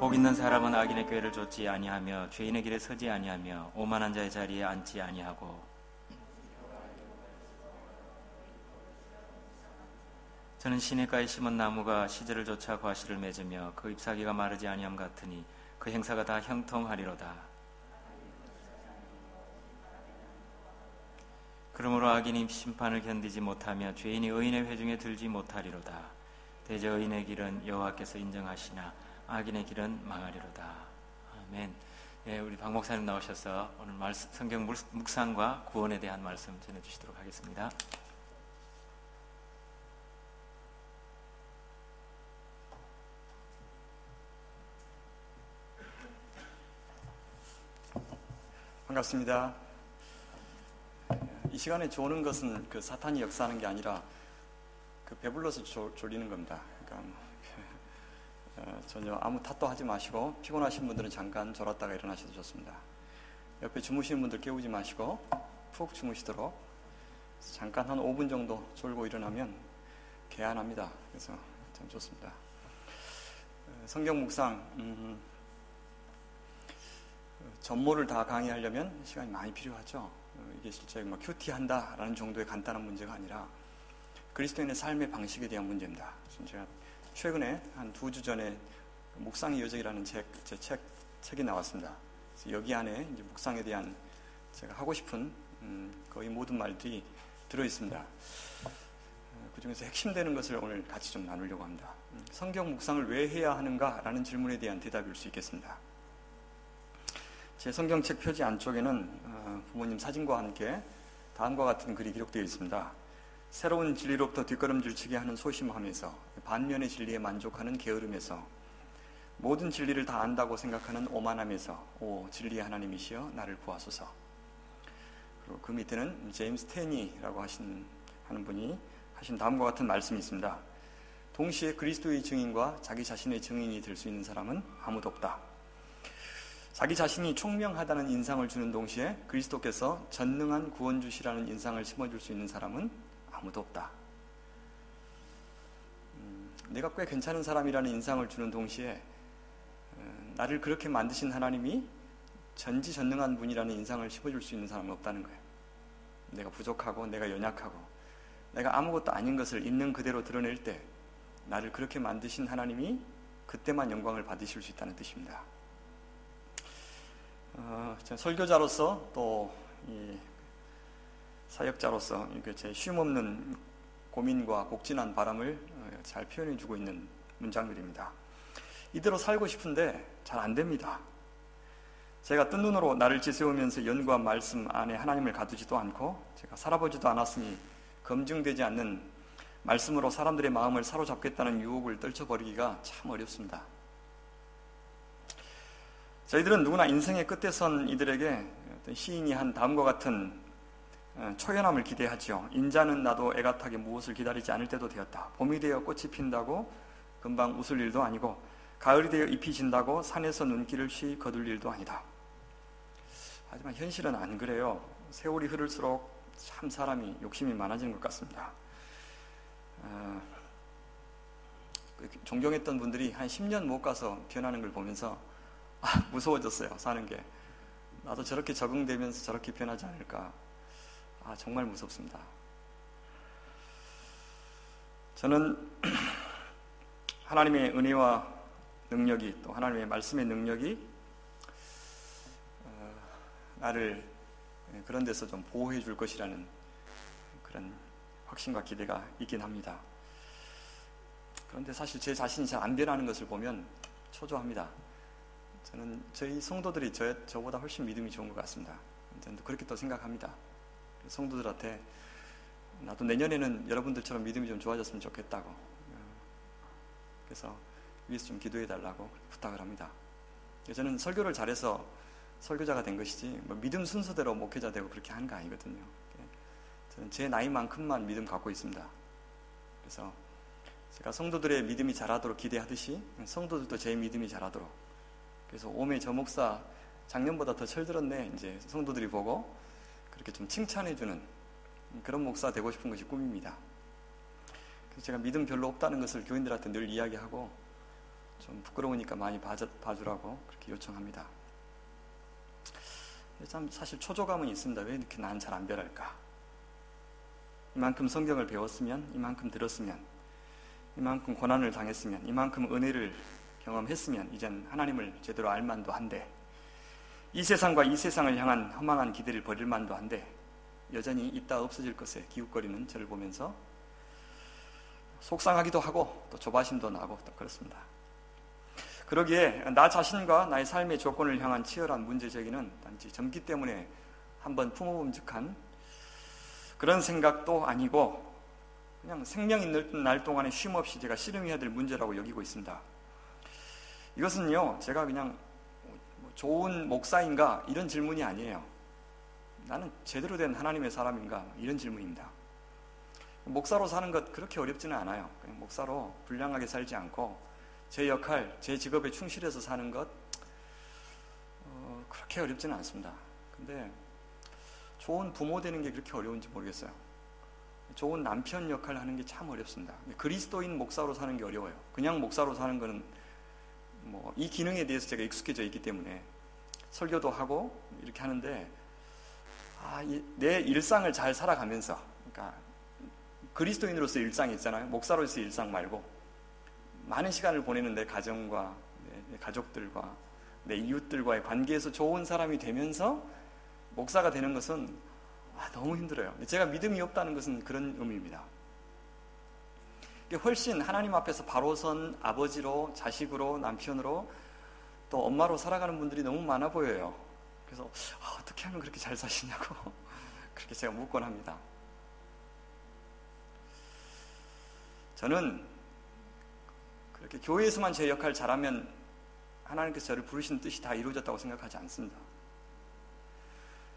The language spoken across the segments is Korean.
복 있는 사람은 악인의 꾀를 좇지 아니하며 죄인의 길에 서지 아니하며 오만한 자의 자리에 앉지 아니하고 저는 시냇가에 심은 나무가 시절을 좇아 과실을 맺으며 그 잎사귀가 마르지 아니함 같으니 그 행사가 다 형통하리로다. 그러므로 악인이 심판을 견디지 못하며 죄인이 의인의 회중에 들지 못하리로다. 대저 의인의 길은 여호와께서 인정하시나 악인의 길은 망하리로다. 아멘. 예, 우리 박 목사님 나오셔서 오늘 성경 묵상과 구원에 대한 말씀 전해주시도록 하겠습니다. 반갑습니다. 이 시간에 조는 것은 그 사탄이 역사하는 게 아니라 그 배불러서 졸리는 겁니다. 그러니까 전혀 아무 탓도 하지 마시고 피곤하신 분들은 잠깐 졸았다가 일어나셔도 좋습니다. 옆에 주무시는 분들 깨우지 마시고 푹 주무시도록 잠깐 한 5분 정도 졸고 일어나면 개안합니다. 그래서 참 좋습니다. 성경 묵상 전모를 다 강의하려면 시간이 많이 필요하죠. 이게 실제 큐티한다라는 정도의 간단한 문제가 아니라 그리스도인의 삶의 방식에 대한 문제입니다. 제가 최근에 한 2주 전에 묵상의 여정이라는 책이 나왔습니다. 그래서 여기 안에 이제 묵상에 대한 제가 하고 싶은 거의 모든 말들이 들어있습니다. 그 중에서 핵심되는 것을 오늘 같이 좀 나누려고 합니다. 성경 묵상을 왜 해야 하는가라는 질문에 대한 대답일 수 있겠습니다. 제 성경책 표지 안쪽에는 부모님 사진과 함께 다음과 같은 글이 기록되어 있습니다. 새로운 진리로부터 뒷걸음질치게 하는 소심함에서, 반면의 진리에 만족하는 게으름에서, 모든 진리를 다 안다고 생각하는 오만함에서 오 진리의 하나님이시여 나를 구하소서. 그리고 그 밑에는 제임스 테니라고 하는 분이 하신 다음과 같은 말씀이 있습니다. 동시에 그리스도의 증인과 자기 자신의 증인이 될 수 있는 사람은 아무도 없다. 자기 자신이 총명하다는 인상을 주는 동시에 그리스도께서 전능한 구원주시라는 인상을 심어줄 수 있는 사람은 아무도 없다. 내가 꽤 괜찮은 사람이라는 인상을 주는 동시에 나를 그렇게 만드신 하나님이 전지전능한 분이라는 인상을 심어줄 수 있는 사람은 없다는 거예요. 내가 부족하고 내가 연약하고 내가 아무것도 아닌 것을 있는 그대로 드러낼 때 나를 그렇게 만드신 하나님이 그때만 영광을 받으실 수 있다는 뜻입니다. 설교자로서 또 이 사역자로서 제 쉼없는 고민과 곡진한 바람을 잘 표현해주고 있는 문장들입니다. 이대로 살고 싶은데 잘 안됩니다. 제가 뜬 눈으로 나를 지새우면서 연구한 말씀 안에 하나님을 가두지도 않고 제가 살아보지도 않았으니 검증되지 않는 말씀으로 사람들의 마음을 사로잡겠다는 유혹을 떨쳐버리기가 참 어렵습니다. 저희들은 누구나 인생의 끝에 선 이들에게 어떤 시인이 한 다음과 같은 초연함을 기대하지요. 인자는 나도 애같하게 무엇을 기다리지 않을 때도 되었다. 봄이 되어 꽃이 핀다고 금방 웃을 일도 아니고 가을이 되어 잎이 진다고 산에서 눈길을 쉬 거둘 일도 아니다. 하지만 현실은 안 그래요. 세월이 흐를수록 참 사람이 욕심이 많아지는 것 같습니다. 존경했던 분들이 한 10년 못 가서 변하는 걸 보면서 무서워졌어요. 사는 게. 나도 저렇게 적응되면서 저렇게 변하지 않을까. 정말 무섭습니다. 저는 하나님의 은혜와 능력이, 또 하나님의 말씀의 능력이 나를 그런 데서 좀 보호해 줄 것이라는 그런 확신과 기대가 있긴 합니다. 그런데 사실 제 자신이 잘 안 변하는 것을 보면 초조합니다. 저는 저희 성도들이 저보다 훨씬 믿음이 좋은 것 같습니다. 저는 그렇게 또 생각합니다. 성도들한테 나도 내년에는 여러분들처럼 믿음이 좀 좋아졌으면 좋겠다고, 그래서 위에서 좀 기도해 달라고 부탁을 합니다. 저는 설교를 잘해서 설교자가 된 것이지 믿음 순서대로 목회자 되고 그렇게 하는 거 아니거든요. 저는 제 나이만큼만 믿음 갖고 있습니다. 그래서 제가 성도들의 믿음이 자라도록 기대하듯이 성도들도 제 믿음이 자라도록, 그래서 오메 저 목사 작년보다 더 철들었네 이제 성도들이 보고 그렇게 좀 칭찬해주는 그런 목사 되고 싶은 것이 꿈입니다. 그래서 제가 믿음 별로 없다는 것을 교인들한테 늘 이야기하고 좀 부끄러우니까 많이 봐주라고 그렇게 요청합니다. 참 사실 초조감은 있습니다. 왜 이렇게 난 잘 안 변할까? 이만큼 성경을 배웠으면, 이만큼 들었으면, 이만큼 고난을 당했으면, 이만큼 은혜를 경험했으면 이젠 하나님을 제대로 알만도 한데, 이 세상과 이 세상을 향한 허망한 기대를 버릴 만도 한데 여전히 있다 없어질 것에 기웃거리는 저를 보면서 속상하기도 하고 또 조바심도 나고 또 그렇습니다. 그러기에 나 자신과 나의 삶의 조건을 향한 치열한 문제 제기는 단지 젊기 때문에 한번 품어봄직한 그런 생각도 아니고 그냥 생명 있는 날 동안에 쉼없이 제가 씨름해야 될 문제라고 여기고 있습니다. 이것은요, 제가 그냥 좋은 목사인가 이런 질문이 아니에요. 나는 제대로 된 하나님의 사람인가 이런 질문입니다. 목사로 사는 것 그렇게 어렵지는 않아요. 그냥 목사로 불량하게 살지 않고 제 역할, 제 직업에 충실해서 사는 것 그렇게 어렵지는 않습니다. 근데 좋은 부모 되는 게 그렇게 어려운지 모르겠어요. 좋은 남편 역할 하는 게 참 어렵습니다. 그리스도인 목사로 사는 게 어려워요. 그냥 목사로 사는 거는 이 기능에 대해서 제가 익숙해져 있기 때문에 설교도 하고 이렇게 하는데 내 일상을 잘 살아가면서, 그러니까 그리스도인으로서의 일상이 있잖아요. 목사로서의 일상 말고 많은 시간을 보내는 내 가정과 내 가족들과 내 이웃들과의 관계에서 좋은 사람이 되면서 목사가 되는 것은 너무 힘들어요. 제가 믿음이 없다는 것은 그런 의미입니다. 훨씬 하나님 앞에서 바로 선 아버지로, 자식으로, 남편으로 또 엄마로 살아가는 분들이 너무 많아 보여요. 그래서 어떻게 하면 그렇게 잘 사시냐고 그렇게 제가 묻곤 합니다. 저는 그렇게 교회에서만 제 역할을 잘하면 하나님께서 저를 부르시는 뜻이 다 이루어졌다고 생각하지 않습니다.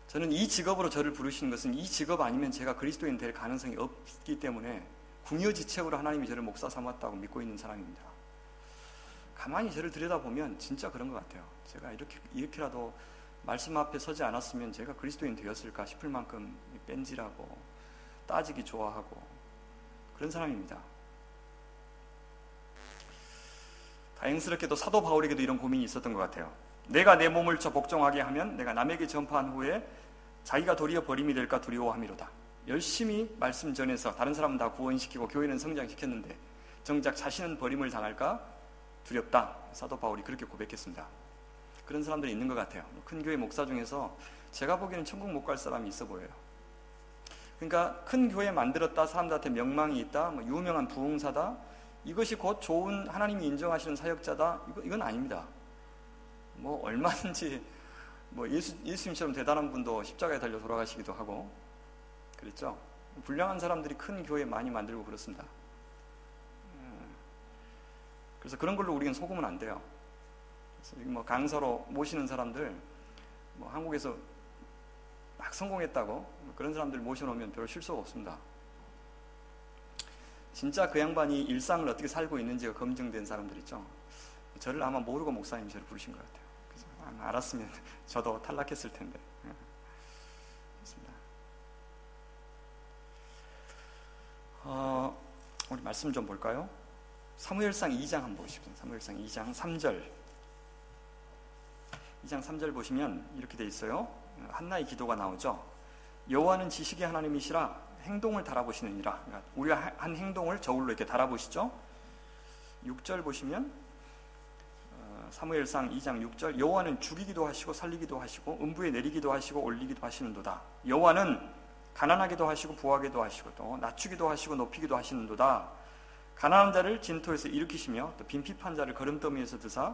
저는 이 직업으로 저를 부르시는 것은 이 직업 아니면 제가 그리스도인 될 가능성이 없기 때문에 궁여지책으로 하나님이 저를 목사 삼았다고 믿고 있는 사람입니다. 가만히 저를 들여다보면 진짜 그런 것 같아요. 제가 이렇게라도 말씀 앞에 서지 않았으면 제가 그리스도인 되었을까 싶을 만큼 뺀질하고 따지기 좋아하고 그런 사람입니다. 다행스럽게도 사도 바울에게도 이런 고민이 있었던 것 같아요. 내가 내 몸을 복종하게 하면 내가 남에게 전파한 후에 자기가 도리어 버림이 될까 두려워함이로다. 열심히 말씀 전해서 다른 사람은 다 구원시키고 교회는 성장시켰는데 정작 자신은 버림을 당할까 두렵다. 사도 바울이 그렇게 고백했습니다. 그런 사람들이 있는 것 같아요. 큰 교회 목사 중에서 제가 보기에는 천국 못 갈 사람이 있어 보여요. 그러니까 큰 교회 만들었다, 사람들한테 명망이 있다, 유명한 부흥사다, 이것이 곧 좋은 하나님이 인정하시는 사역자다, 이건 아닙니다. 얼마든지 예수님처럼 대단한 분도 십자가에 달려 돌아가시기도 하고 그랬죠. 불량한 사람들이 큰 교회 많이 만들고 그렇습니다. 그래서 그런 걸로 우리는 속으면 안 돼요. 그래서 강사로 모시는 사람들, 한국에서 막 성공했다고 그런 사람들 모셔놓으면 별 실수가 없습니다. 진짜 그 양반이 일상을 어떻게 살고 있는지가 검증된 사람들 있죠. 저를 아마 모르고 목사님이 저를 부르신 것 같아요. 그래서 알았으면 저도 탈락했을 텐데. 그렇습니다. 우리 말씀 좀 볼까요? 사무엘상 2장 한번 보십시오. 사무엘상 2장 3절. 2장 3절 보시면 이렇게 돼 있어요. 한나의 기도가 나오죠. 여호와는 지식의 하나님이시라 행동을 달아보시느니라. 그러니까 우리가 한 행동을 저울로 이렇게 달아보시죠. 6절 보시면 사무엘상 2장 6절 여호와는 죽이기도 하시고 살리기도 하시고 음부에 내리기도 하시고 올리기도 하시는도다. 여호와는 가난하게도 하시고 부하게도 하시고 또 낮추기도 하시고 높이기도 하시는도다. 가난한 자를 진토에서 일으키시며 또 빈핍한 자를 거름더미에서 드사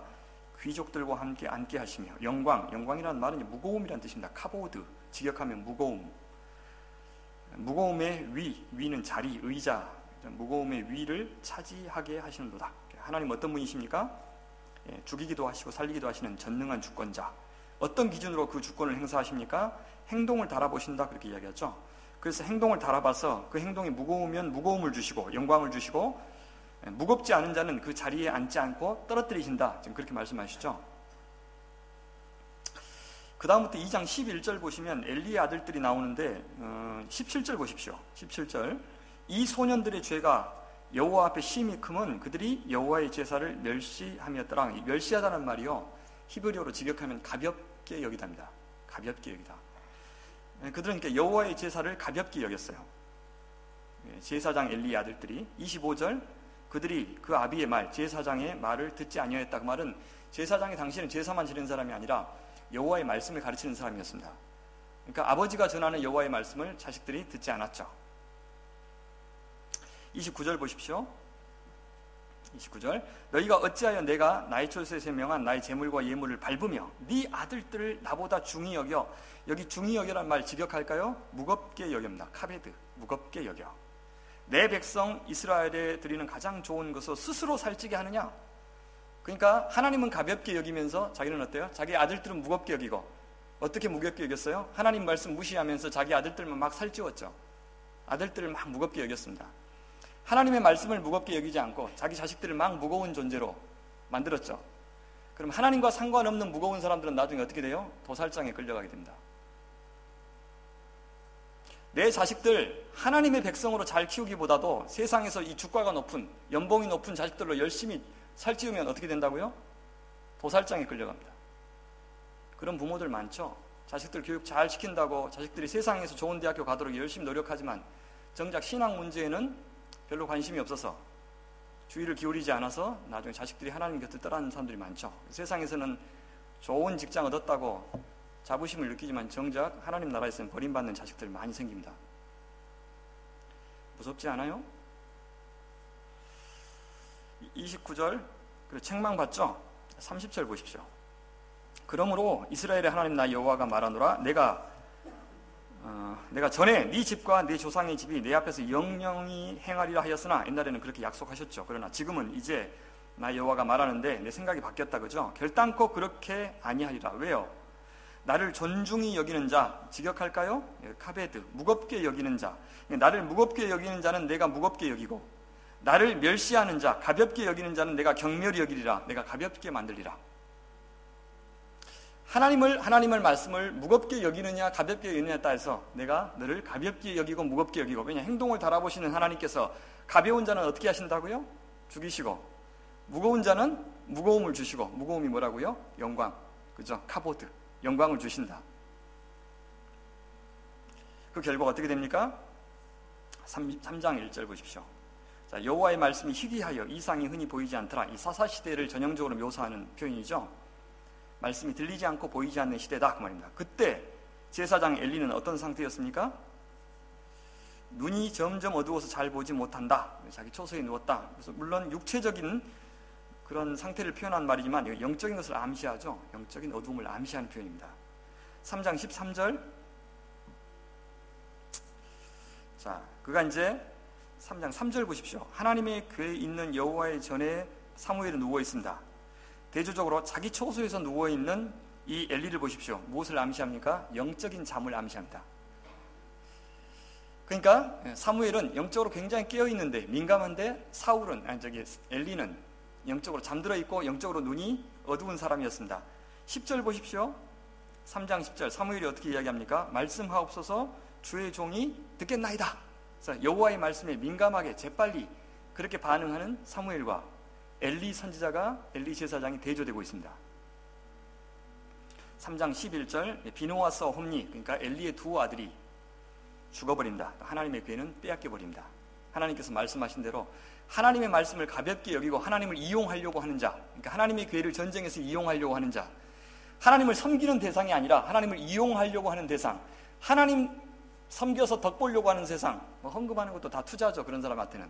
귀족들과 함께 앉게 하시며 영광이라는 말은 무거움이라는 뜻입니다. 카보드, 직역하면 무거움의 위는 자리, 의자, 무거움의 위를 차지하게 하시는도다. 하나님 어떤 분이십니까? 죽이기도 하시고 살리기도 하시는 전능한 주권자. 어떤 기준으로 그 주권을 행사하십니까? 행동을 달아보신다, 그렇게 이야기하죠. 그래서 행동을 달아봐서 그 행동이 무거우면 무거움을 주시고 영광을 주시고 무겁지 않은 자는 그 자리에 앉지 않고 떨어뜨리신다, 지금 그렇게 말씀하시죠. 그 다음부터 2장 11절 보시면 엘리의 아들들이 나오는데 17절 보십시오. 17절 이 소년들의 죄가 여호와 앞에 심히 크면 그들이 여호와의 제사를 멸시함이었더라. 멸시하다는 말이요, 히브리어로 직역하면 가볍게 여기답니다. 가볍게 여기다. 그들은 그러니까 여호와의 제사를 가볍게 여겼어요. 제사장 엘리의 아들들이. 25절, 그들이 그 아비의 말, 제사장의 말을 듣지 아니하였다. 그 말은 제사장이 당시에는 제사만 지는 사람이 아니라 여호와의 말씀을 가르치는 사람이었습니다. 그러니까 아버지가 전하는 여호와의 말씀을 자식들이 듣지 않았죠. 29절 보십시오. 29절, 너희가 어찌하여 내가 나의 초소에서 명한 나의 제물과 예물을 밟으며 네 아들들을 나보다 중히 여겨. 여기 중히 여겨란 말 직역할까요? 무겁게 여깁니다. 카베드, 무겁게 여겨. 내 백성 이스라엘에 드리는 가장 좋은 것을 스스로 살찌게 하느냐? 그러니까 하나님은 가볍게 여기면서 자기는 어때요? 자기 아들들은 무겁게 여기고. 어떻게 무겁게 여겼어요? 하나님 말씀 무시하면서 자기 아들들만 막 살찌웠죠. 아들들을 막 무겁게 여겼습니다. 하나님의 말씀을 무겁게 여기지 않고 자기 자식들을 막 무거운 존재로 만들었죠. 그럼 하나님과 상관없는 무거운 사람들은 나중에 어떻게 돼요? 도살장에 끌려가게 됩니다. 내 자식들 하나님의 백성으로 잘 키우기보다도 세상에서 이 주가가 높은, 연봉이 높은 자식들로 열심히 살찌우면 어떻게 된다고요? 도살장에 끌려갑니다. 그런 부모들 많죠. 자식들 교육 잘 시킨다고 자식들이 세상에서 좋은 대학교 가도록 열심히 노력하지만 정작 신앙 문제에는 별로 관심이 없어서 주의를 기울이지 않아서 나중에 자식들이 하나님 곁을 떠나는 사람들이 많죠. 세상에서는 좋은 직장 얻었다고 자부심을 느끼지만 정작 하나님 나라에서는 버림받는 자식들 많이 생깁니다. 무섭지 않아요? 29절, 그리고 책망받죠? 30절 보십시오. 그러므로 이스라엘의 하나님 나 여호와가 말하노라. 내가 전에 네 집과 네 조상의 집이 내 앞에서 영영히 행하리라 하였으나, 옛날에는 그렇게 약속하셨죠. 그러나 지금은 이제 나 여호와가 말하는데 내 생각이 바뀌었다, 그죠? 결단코 그렇게 아니하리라. 왜요? 나를 존중히 여기는 자, 직역할까요? 카베드, 무겁게 여기는 자. 나를 무겁게 여기는 자는 내가 무겁게 여기고, 나를 멸시하는 자, 가볍게 여기는 자는 내가 경멸히 여기리라. 내가 가볍게 만들리라. 하나님을 말씀을 무겁게 여기느냐 가볍게 여기느냐에 따라서 내가 너를 가볍게 여기고 무겁게 여기고. 왜냐, 행동을 달아보시는 하나님께서 가벼운 자는 어떻게 하신다고요? 죽이시고, 무거운 자는 무거움을 주시고. 무거움이 뭐라고요? 영광, 그죠? 카보드, 영광을 주신다. 그 결과가 어떻게 됩니까? 3장 1절 보십시오. 자, 여호와의 말씀이 희귀하여 이상이 흔히 보이지 않더라. 이 사사시대를 전형적으로 묘사하는 표현이죠. 말씀이 들리지 않고 보이지 않는 시대다, 그 말입니다. 그때 제사장 엘리는 어떤 상태였습니까? 눈이 점점 어두워서 잘 보지 못한다. 자기 초소에 누웠다. 그래서 물론 육체적인 그런 상태를 표현한 말이지만 영적인 것을 암시하죠. 영적인 어두움을 암시하는 표현입니다. 3장 13절. 자, 그가 이제 3장 3절 보십시오. 하나님의 궤에 있는 여호와의 전에 사무엘은 누워 있습니다. 대조적으로 자기 초소에서 누워있는 이 엘리를 보십시오. 무엇을 암시합니까? 영적인 잠을 암시합니다. 그러니까 사무엘은 영적으로 굉장히 깨어있는데, 민감한데, 엘리는 영적으로 잠들어 있고 영적으로 눈이 어두운 사람이었습니다. 10절 보십시오. 3장 10절 사무엘이 어떻게 이야기합니까? 말씀하옵소서 주의 종이 듣겠나이다. 여호와의 말씀에 민감하게 재빨리 그렇게 반응하는 사무엘과 엘리 선지자가, 엘리 제사장이 대조되고 있습니다. 3장 11절 비노아스와 홈니, 그러니까 엘리의 두 아들이 죽어버립니다. 하나님의 궤는 빼앗겨버립니다. 하나님께서 말씀하신 대로 하나님의 말씀을 가볍게 여기고 하나님을 이용하려고 하는 자, 그러니까 하나님의 궤를 전쟁에서 이용하려고 하는 자, 하나님을 섬기는 대상이 아니라 하나님을 이용하려고 하는 대상, 하나님 섬겨서 덕 보려고 하는 세상, 헌금하는 것도 다 투자죠. 그런 사람한테는,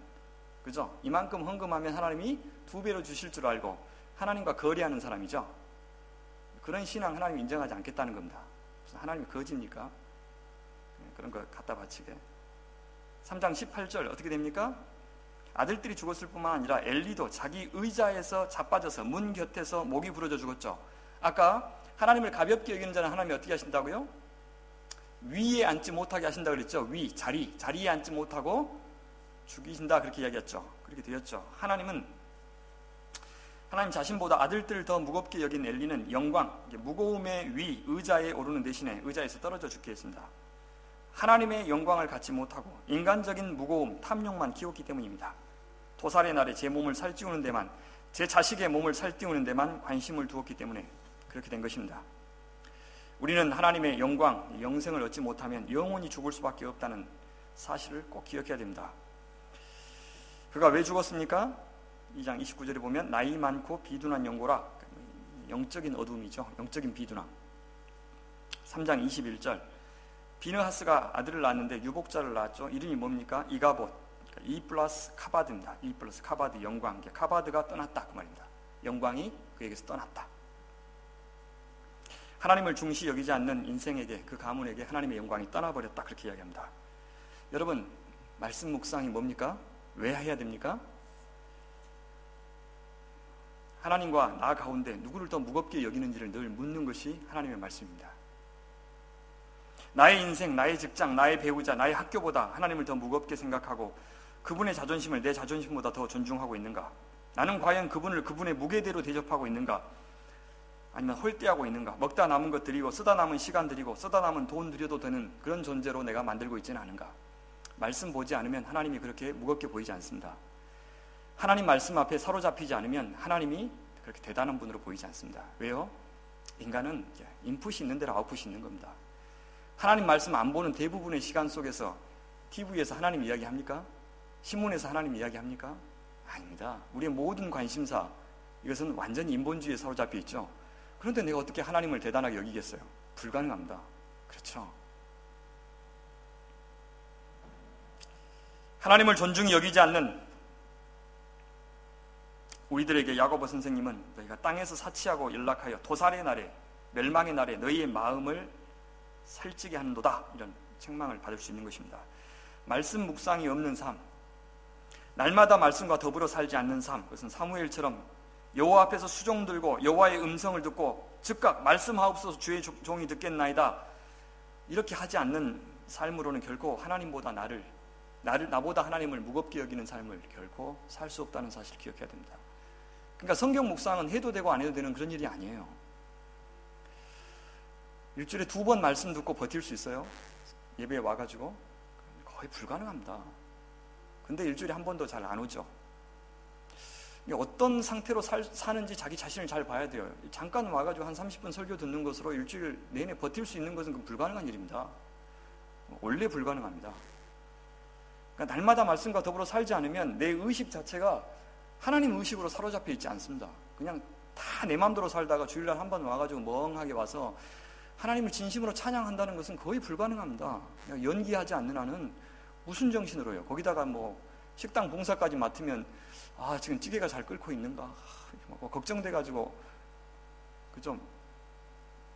그죠? 이만큼 헌금하면 하나님이 2배로 주실 줄 알고 하나님과 거래하는 사람이죠. 그런 신앙 하나님이 인정하지 않겠다는 겁니다. 무슨 하나님이 거짓입니까? 그런 거 갖다 바치게. 3장 18절 어떻게 됩니까? 아들들이 죽었을 뿐만 아니라 엘리도 자기 의자에서 자빠져서 문 곁에서 목이 부러져 죽었죠. 아까 하나님을 가볍게 여기는 자는 하나님이 어떻게 하신다고요? 위에 앉지 못하게 하신다 그랬죠. 자리에 앉지 못하고 죽이신다, 그렇게 이야기했죠. 그렇게 되었죠. 하나님 자신보다 아들들을 더 무겁게 여긴 엘리는 영광, 무거움의 위, 의자에 오르는 대신에 의자에서 떨어져 죽게 했습니다. 하나님의 영광을 갖지 못하고 인간적인 무거움, 탐욕만 키웠기 때문입니다. 도살의 날에 제 몸을 살찌우는 데만, 제 자식의 몸을 살찌우는 데만 관심을 두었기 때문에 그렇게 된 것입니다. 우리는 하나님의 영광, 영생을 얻지 못하면 영원히 죽을 수밖에 없다는 사실을 꼭 기억해야 됩니다. 그가 왜 죽었습니까? 2장 29절에 보면 나이 많고 비둔한 영고라, 영적인 어둠이죠. 영적인 비둔함. 3장 21절 비느하스가 아들을 낳았는데 유복자를 낳았죠. 이름이 뭡니까? 이가봇, 이 플러스 카바드입니다. 이 플러스 카바드, 영광. 카바드가 떠났다 그 말입니다. 영광이 그에게서 떠났다. 하나님을 중시 여기지 않는 인생에게, 그 가문에게 하나님의 영광이 떠나버렸다, 그렇게 이야기합니다. 여러분, 말씀 묵상이 뭡니까? 왜 해야 됩니까? 하나님과 나 가운데 누구를 더 무겁게 여기는지를 늘 묻는 것이 하나님의 말씀입니다. 나의 인생, 나의 직장, 나의 배우자, 나의 학교보다 하나님을 더 무겁게 생각하고 그분의 자존심을 내 자존심보다 더 존중하고 있는가? 나는 과연 그분을 그분의 무게대로 대접하고 있는가? 아니면 홀대하고 있는가? 먹다 남은 것 드리고 쓰다 남은 시간 드리고 쓰다 남은 돈 드려도 되는 그런 존재로 내가 만들고 있지는 않은가? 말씀 보지 않으면 하나님이 그렇게 무겁게 보이지 않습니다. 하나님 말씀 앞에 사로잡히지 않으면 하나님이 그렇게 대단한 분으로 보이지 않습니다. 왜요? 인간은 인풋이 있는 대로 아웃풋이 있는 겁니다. 하나님 말씀 안 보는 대부분의 시간 속에서 TV에서 하나님 이야기합니까? 신문에서 하나님 이야기합니까? 아닙니다. 우리의 모든 관심사, 이것은 완전히 인본주의에 사로잡혀 있죠. 그런데 내가 어떻게 하나님을 대단하게 여기겠어요? 불가능합니다. 그렇죠? 하나님을 존중히 여기지 않는 우리들에게 야고보 선생님은 너희가 땅에서 사치하고 연락하여 도살의 날에, 멸망의 날에 너희의 마음을 살찌게 하는도다, 이런 책망을 받을 수 있는 것입니다. 말씀 묵상이 없는 삶, 날마다 말씀과 더불어 살지 않는 삶, 그것은 사무엘처럼 여호와 앞에서 수종 들고 여호와의 음성을 듣고 즉각 말씀하옵소서 주의 종이 듣겠나이다, 이렇게 하지 않는 삶으로는 결코 하나님보다 나보다 하나님을 무겁게 여기는 삶을 결코 살 수 없다는 사실을 기억해야 됩니다. 그러니까 성경 묵상은 해도 되고 안 해도 되는 그런 일이 아니에요. 일주일에 2번 말씀 듣고 버틸 수 있어요? 예배에 와가지고? 거의 불가능합니다. 근데 일주일에 한 번도 잘 안 오죠. 어떤 상태로 사는지 자기 자신을 잘 봐야 돼요. 잠깐 와가지고 한 30분 설교 듣는 것으로 일주일 내내 버틸 수 있는 것은 불가능한 일입니다. 원래 불가능합니다. 그러니까 날마다 말씀과 더불어 살지 않으면 내 의식 자체가 하나님 의식으로 사로잡혀 있지 않습니다. 그냥 다 내 마음대로 살다가 주일날 한 번 와가지고 멍하게 와서 하나님을 진심으로 찬양한다는 것은 거의 불가능합니다. 그냥 연기하지 않는 한은 무슨 정신으로요? 거기다가 뭐 식당 봉사까지 맡으면 지금 찌개가 잘 끓고 있는가? 걱정돼가지고 좀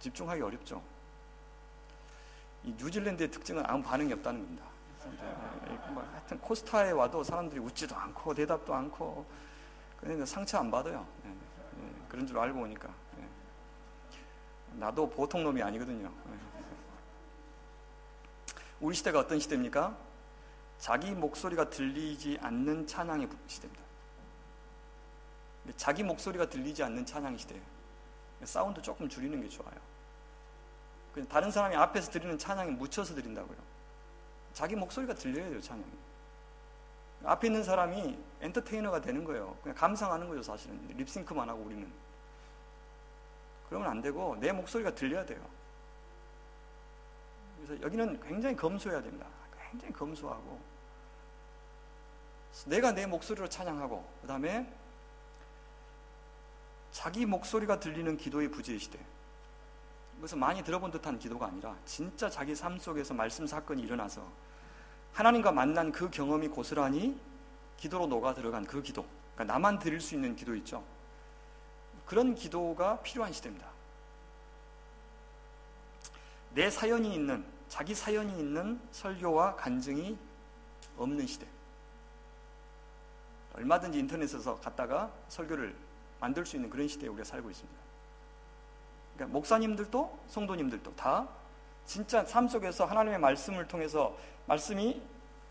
집중하기 어렵죠. 이 뉴질랜드의 특징은 아무 반응이 없다는 겁니다. 하여튼 코스타에 와도 사람들이 웃지도 않고 대답도 않고 그냥 상처 안 받아요. 그런 줄 알고 오니까. 나도 보통 놈이 아니거든요. 우리 시대가 어떤 시대입니까? 자기 목소리가 들리지 않는 찬양의 시대입니다. 자기 목소리가 들리지 않는 찬양의 시대예요. 사운드 조금 줄이는 게 좋아요. 다른 사람이 앞에서 드리는 찬양에 묻혀서 드린다고요. 자기 목소리가 들려야 돼요, 찬양이. 앞에 있는 사람이 엔터테이너가 되는 거예요. 그냥 감상하는 거죠, 사실은. 립싱크만 하고 우리는. 그러면 안 되고 내 목소리가 들려야 돼요. 그래서 여기는 굉장히 검소해야 됩니다. 굉장히 검소하고 내가 내 목소리로 찬양하고, 그 다음에 자기 목소리가 들리는 기도의 부재의 시대. 그것은 많이 들어본 듯한 기도가 아니라 진짜 자기 삶 속에서 말씀 사건이 일어나서 하나님과 만난 그 경험이 고스란히 기도로 녹아 들어간 그 기도, 그러니까 나만 드릴 수 있는 기도 있죠. 그런 기도가 필요한 시대입니다. 내 사연이 있는, 자기 사연이 있는 설교와 간증이 없는 시대. 얼마든지 인터넷에서 갔다가 설교를 만들 수 있는 그런 시대에 우리가 살고 있습니다. 그러니까 목사님들도 성도님들도 다 진짜 삶 속에서 하나님의 말씀을 통해서 말씀이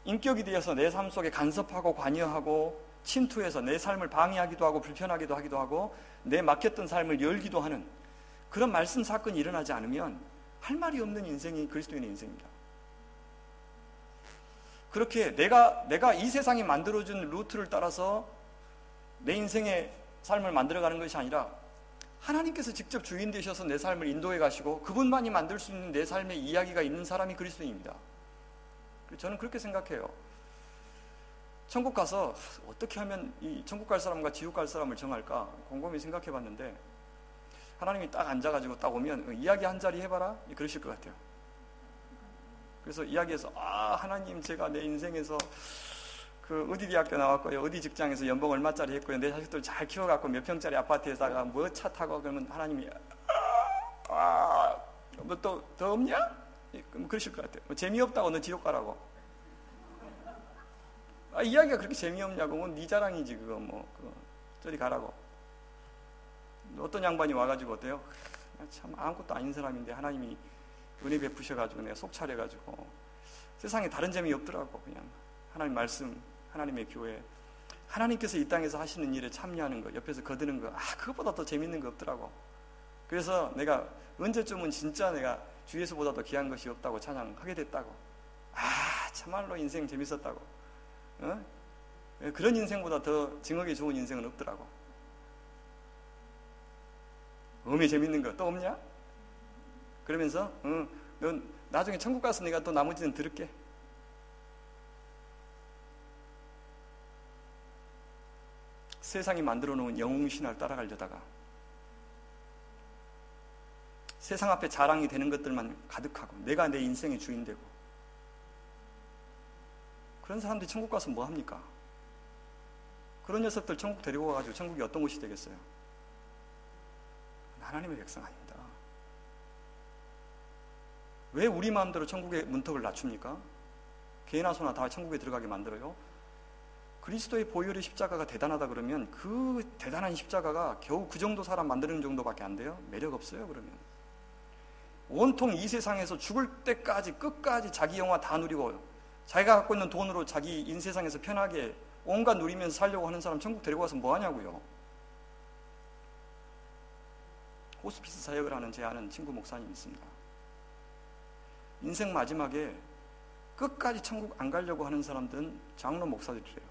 인격이 되어서 내 삶 속에 간섭하고 관여하고 침투해서 내 삶을 방해하기도 하고 불편하기도 하기도 하고 내 막혔던 삶을 열기도 하는 그런 말씀 사건이 일어나지 않으면 할 말이 없는 인생이 그리스도인의 인생입니다. 그렇게 내가 이 세상이 만들어준 루트를 따라서 내 인생의 삶을 만들어가는 것이 아니라 하나님께서 직접 주인 되셔서 내 삶을 인도해 가시고 그분만이 만들 수 있는 내 삶의 이야기가 있는 사람이 그리스도인입니다. 저는 그렇게 생각해요. 천국 가서 어떻게 하면 이 천국 갈 사람과 지옥 갈 사람을 정할까 곰곰이 생각해 봤는데, 하나님이 딱 앉아가지고 딱 오면 이야기 한 자리 해봐라 그러실 것 같아요. 그래서 이야기해서 하나님, 제가 내 인생에서 그 어디 대학교 나왔고요, 어디 직장에서 연봉 얼마짜리 했고요, 내 자식들 잘 키워갖고 몇 평짜리 아파트에다가 뭐 차 타고, 그러면 하나님이 뭐 또 더 없냐? 그러실 것 같아요. 뭐 재미없다고 너 지옥 가라고. 이야기가 그렇게 재미없냐고. 뭐 네 자랑이지 그거. 그거 저리 가라고. 어떤 양반이 와가지고 어때요? 참 아무것도 아닌 사람인데 하나님이 은혜 베푸셔가지고 내가 속 차려가지고 세상에 다른 재미 없더라고. 그냥 하나님 말씀, 하나님의 교회, 하나님께서 이 땅에서 하시는 일에 참여하는 거, 옆에서 거드는 거, 그것보다 더 재밌는 거 없더라고. 그래서 내가 언제쯤은 진짜 내가 주 예수보다 더 귀한 것이 없다고 찬양하게 됐다고. 참말로 인생 재밌었다고. 그런 인생보다 더 증오하기 좋은 인생은 없더라고. 음이 재밌는 거 또 없냐? 그러면서 넌 나중에 천국 가서 내가 또 나머지는 들을게. 세상이 만들어 놓은 영웅신화를 따라가려다가 세상 앞에 자랑이 되는 것들만 가득하고 내가 내 인생의 주인 되고, 그런 사람들이 천국 가서 뭐 합니까? 그런 녀석들 천국 데리고 가가지고 천국이 어떤 곳이 되겠어요? 하나님의 백성 아닙니다. 왜 우리 마음대로 천국의 문턱을 낮춥니까? 개나 소나 다 천국에 들어가게 만들어요? 그리스도의 보혈의 십자가가 대단하다 그러면 그 대단한 십자가가 겨우 그 정도 사람 만드는 정도밖에 안 돼요? 매력 없어요. 그러면 온통 이 세상에서 죽을 때까지 끝까지 자기 영화 다 누리고 자기가 갖고 있는 돈으로 자기 인세상에서 편하게 온갖 누리면서 살려고 하는 사람 천국 데리고 가서 뭐 하냐고요. 호스피스 사역을 하는 제 아는 친구 목사님 있습니다. 인생 마지막에 끝까지 천국 안 가려고 하는 사람들은 장로 목사들이래요.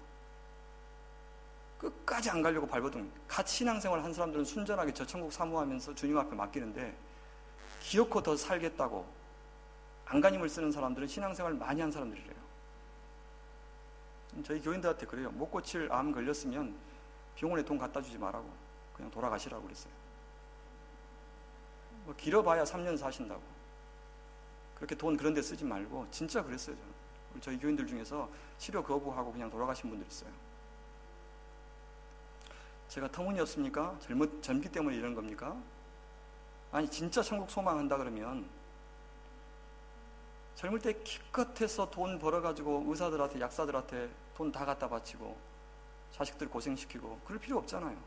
끝까지 안 가려고 발버둥. 같이 신앙생활 한 사람들은 순전하게 저 천국 사모하면서 주님 앞에 맡기는데, 기어코 더 살겠다고 안간힘을 쓰는 사람들은 신앙생활 많이 한 사람들이래요. 저희 교인들한테 그래요. 못 고칠 암 걸렸으면 병원에 돈 갖다 주지 말라고, 그냥 돌아가시라고 그랬어요. 뭐 길어봐야 3년 사신다고. 그렇게 돈 그런 데 쓰지 말고. 진짜 그랬어요. 저는. 저희 교인들 중에서 치료 거부하고 그냥 돌아가신 분들 있어요. 제가 터무니없습니까? 젊기 때문에 이런 겁니까? 아니 진짜 천국 소망한다 그러면 젊을 때 기껏해서 돈 벌어가지고 의사들한테 약사들한테 돈 다 갖다 바치고 자식들 고생시키고 그럴 필요 없잖아요.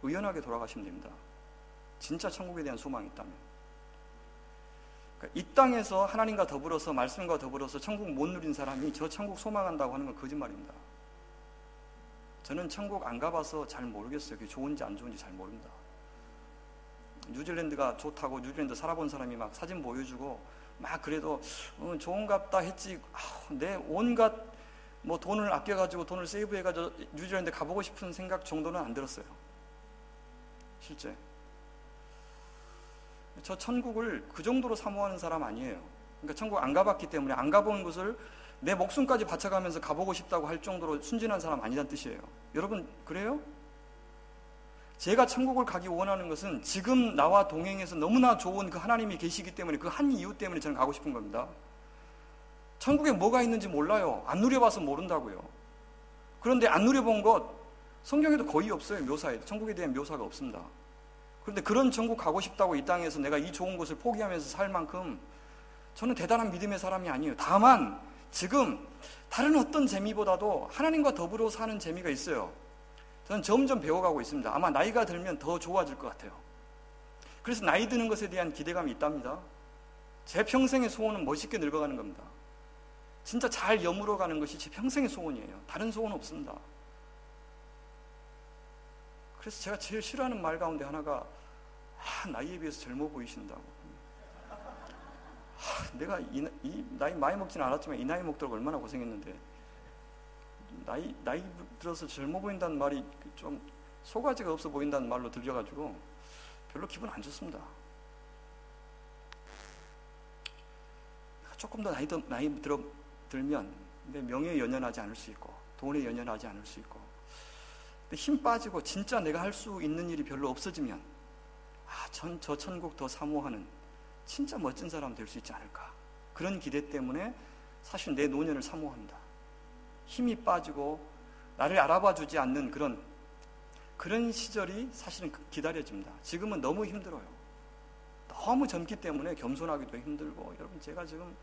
의연하게 돌아가시면 됩니다. 진짜 천국에 대한 소망이 있다면. 그러니까 이 땅에서 하나님과 더불어서 말씀과 더불어서 천국 못 누린 사람이 저 천국 소망한다고 하는 건 거짓말입니다. 저는 천국 안 가봐서 잘 모르겠어요. 그게 좋은지 안 좋은지 잘 모릅니다. 뉴질랜드가 좋다고 뉴질랜드 살아본 사람이 막 사진 보여주고 막 그래도 좋은갑다 했지, 내 온갖 뭐 돈을 아껴가지고 돈을 세이브해가지고 뉴질랜드 가보고 싶은 생각 정도는 안 들었어요. 실제 저 천국을 그 정도로 사모하는 사람 아니에요. 그러니까 천국 안 가봤기 때문에 안 가본 곳을 내 목숨까지 바쳐가면서 가보고 싶다고 할 정도로 순진한 사람 아니란 뜻이에요. 여러분 그래요? 제가 천국을 가기 원하는 것은 지금 나와 동행해서 너무나 좋은 그 하나님이 계시기 때문에, 그 한 이유 때문에 저는 가고 싶은 겁니다. 천국에 뭐가 있는지 몰라요. 안 누려봐서 모른다고요. 그런데 안 누려본 것 성경에도 거의 없어요. 묘사에 천국에 대한 묘사가 없습니다. 그런데 그런 천국 가고 싶다고 이 땅에서 내가 이 좋은 곳을 포기하면서 살 만큼 저는 대단한 믿음의 사람이 아니에요. 다만 지금 다른 어떤 재미보다도 하나님과 더불어 사는 재미가 있어요. 저는 점점 배워가고 있습니다. 아마 나이가 들면 더 좋아질 것 같아요. 그래서 나이 드는 것에 대한 기대감이 있답니다. 제 평생의 소원은 멋있게 늙어가는 겁니다. 진짜 잘 여물어가는 것이 제 평생의 소원이에요. 다른 소원은 없습니다. 그래서 제가 제일 싫어하는 말 가운데 하나가 나이에 비해서 젊어 보이신다고. 내가 이 나이 많이 먹지는 않았지만 이 나이 먹도록 얼마나 고생했는데 나이 들어서 젊어 보인다는 말이 좀 소가지가 없어 보인다는 말로 들려가지고 별로 기분 안 좋습니다. 조금 더 나이 들면 내 명예에 연연하지 않을 수 있고 돈에 연연하지 않을 수 있고 힘 빠지고 진짜 내가 할 수 있는 일이 별로 없어지면 저 천국 더 사모하는 진짜 멋진 사람 될 수 있지 않을까, 그런 기대 때문에 사실 내 노년을 사모합니다. 힘이 빠지고 나를 알아봐 주지 않는 그런 시절이 사실은 기다려집니다. 지금은 너무 힘들어요. 너무 젊기 때문에 겸손하기도 힘들고. 여러분, 제가 지금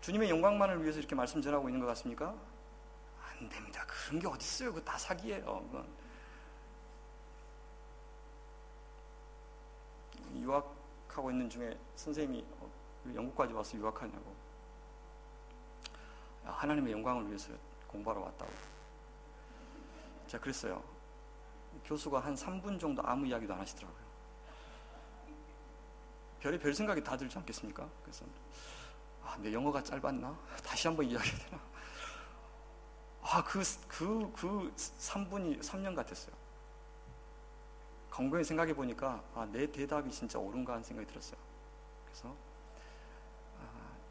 주님의 영광만을 위해서 이렇게 말씀 전하고 있는 것 같습니까? 안 됩니다. 그런 게 어디 있어요? 그거 다 사기예요. 그건. 유학하고 있는 중에 선생님이 영국까지 와서 유학하냐고, 하나님의 영광을 위해서 공부하러 왔다고. 제가 그랬어요. 교수가 한 3분 정도 아무 이야기도 안 하시더라고요. 별 생각이 다 들지 않겠습니까? 그래서 내 영어가 짧았나? 다시 한번 이야기해야 되나? 그 3분이 3년 같았어요. 건강히 생각해 보니까 내 대답이 진짜 옳은가 하는 생각이 들었어요. 그래서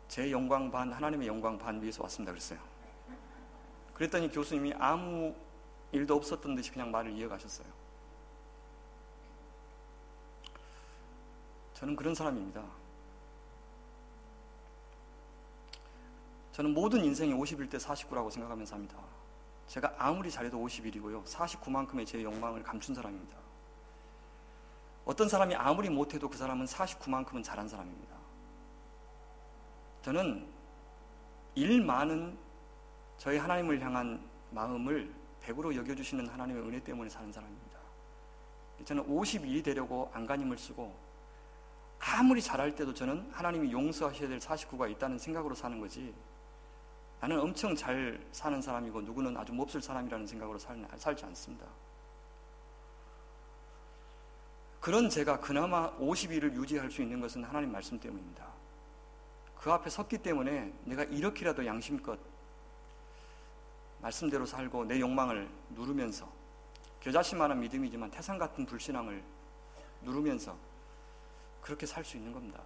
제 영광 반, 하나님의 영광 반 위해서 왔습니다 그랬어요. 그랬더니 교수님이 아무 일도 없었던 듯이 그냥 말을 이어가셨어요. 저는 그런 사람입니다. 저는 모든 인생이 51대 49라고 생각하면서 삽니다. 제가 아무리 잘해도 51이고요. 49만큼의 제 욕망을 감춘 사람입니다. 어떤 사람이 아무리 못해도 그 사람은 49만큼은 잘한 사람입니다. 저는 일 많은 저희 하나님을 향한 마음을 100으로 여겨주시는 하나님의 은혜 때문에 사는 사람입니다. 저는 51이 되려고 안간힘을 쓰고 아무리 잘할 때도 저는 하나님이 용서하셔야 될 49가 있다는 생각으로 사는 거지, 나는 엄청 잘 사는 사람이고 누구는 아주 몹쓸 사람이라는 생각으로 살지 않습니다. 그런 제가 그나마 52를 유지할 수 있는 것은 하나님 말씀 때문입니다. 그 앞에 섰기 때문에 내가 이렇게라도 양심껏 말씀대로 살고 내 욕망을 누르면서, 겨자씨만한 믿음이지만 태산 같은 불신앙을 누르면서 그렇게 살 수 있는 겁니다.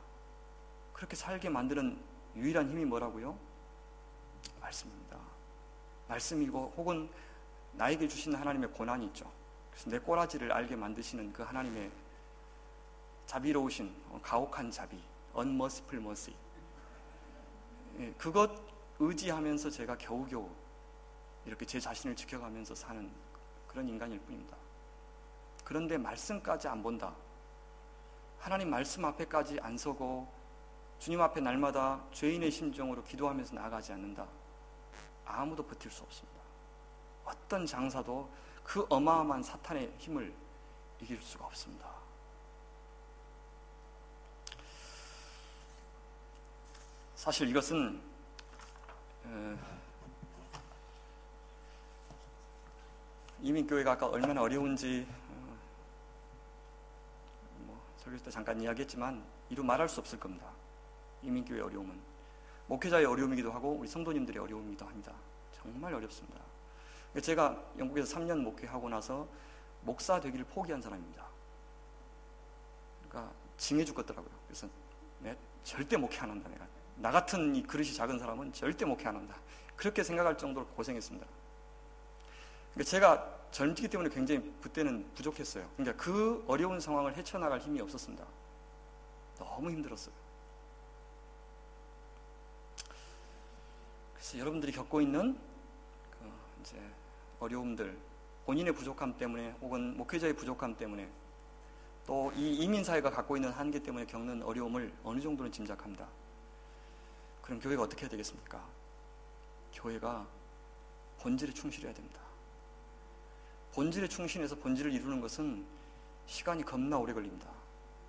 그렇게 살게 만드는 유일한 힘이 뭐라고요? 말씀입니다. 말씀이고 혹은 나에게 주시는 하나님의 고난이 있죠. 그래서 내 꼬라지를 알게 만드시는 그 하나님의 자비로우신 가혹한 자비, unmerciful mercy, 그것 의지하면서 제가 겨우겨우 이렇게 제 자신을 지켜가면서 사는 그런 인간일 뿐입니다. 그런데 말씀까지 안 본다, 하나님 말씀 앞에까지 안 서고 주님 앞에 날마다 죄인의 심정으로 기도하면서 나아가지 않는다, 아무도 버틸 수 없습니다. 어떤 장사도 그 어마어마한 사탄의 힘을 이길 수가 없습니다. 사실 이것은 이민교회가 아까 얼마나 어려운지 설교 때 잠깐 이야기했지만 이루 말할 수 없을 겁니다. 이민교회의 어려움은 목회자의 어려움이기도 하고 우리 성도님들의 어려움이기도 합니다. 정말 어렵습니다. 제가 영국에서 3년 목회하고 나서 목사 되기를 포기한 사람입니다. 그러니까 징해 죽겠더라고요. 그래서 절대 목회 안 한다. 나 같은 이 그릇이 작은 사람은 절대 목회 안 한다. 그렇게 생각할 정도로 고생했습니다. 그러니까 제가 젊기 때문에 굉장히 그때는 부족했어요. 그러니까 그 어려운 상황을 헤쳐나갈 힘이 없었습니다. 너무 힘들었어요. 그래서 여러분들이 겪고 있는 이제 어려움들, 본인의 부족함 때문에 혹은 목회자의 부족함 때문에 또 이 이민사회가 갖고 있는 한계 때문에 겪는 어려움을 어느 정도는 짐작합니다. 그럼 교회가 어떻게 해야 되겠습니까? 교회가 본질에 충실해야 됩니다. 본질에 충실해서 본질을 이루는 것은 시간이 겁나 오래 걸립니다.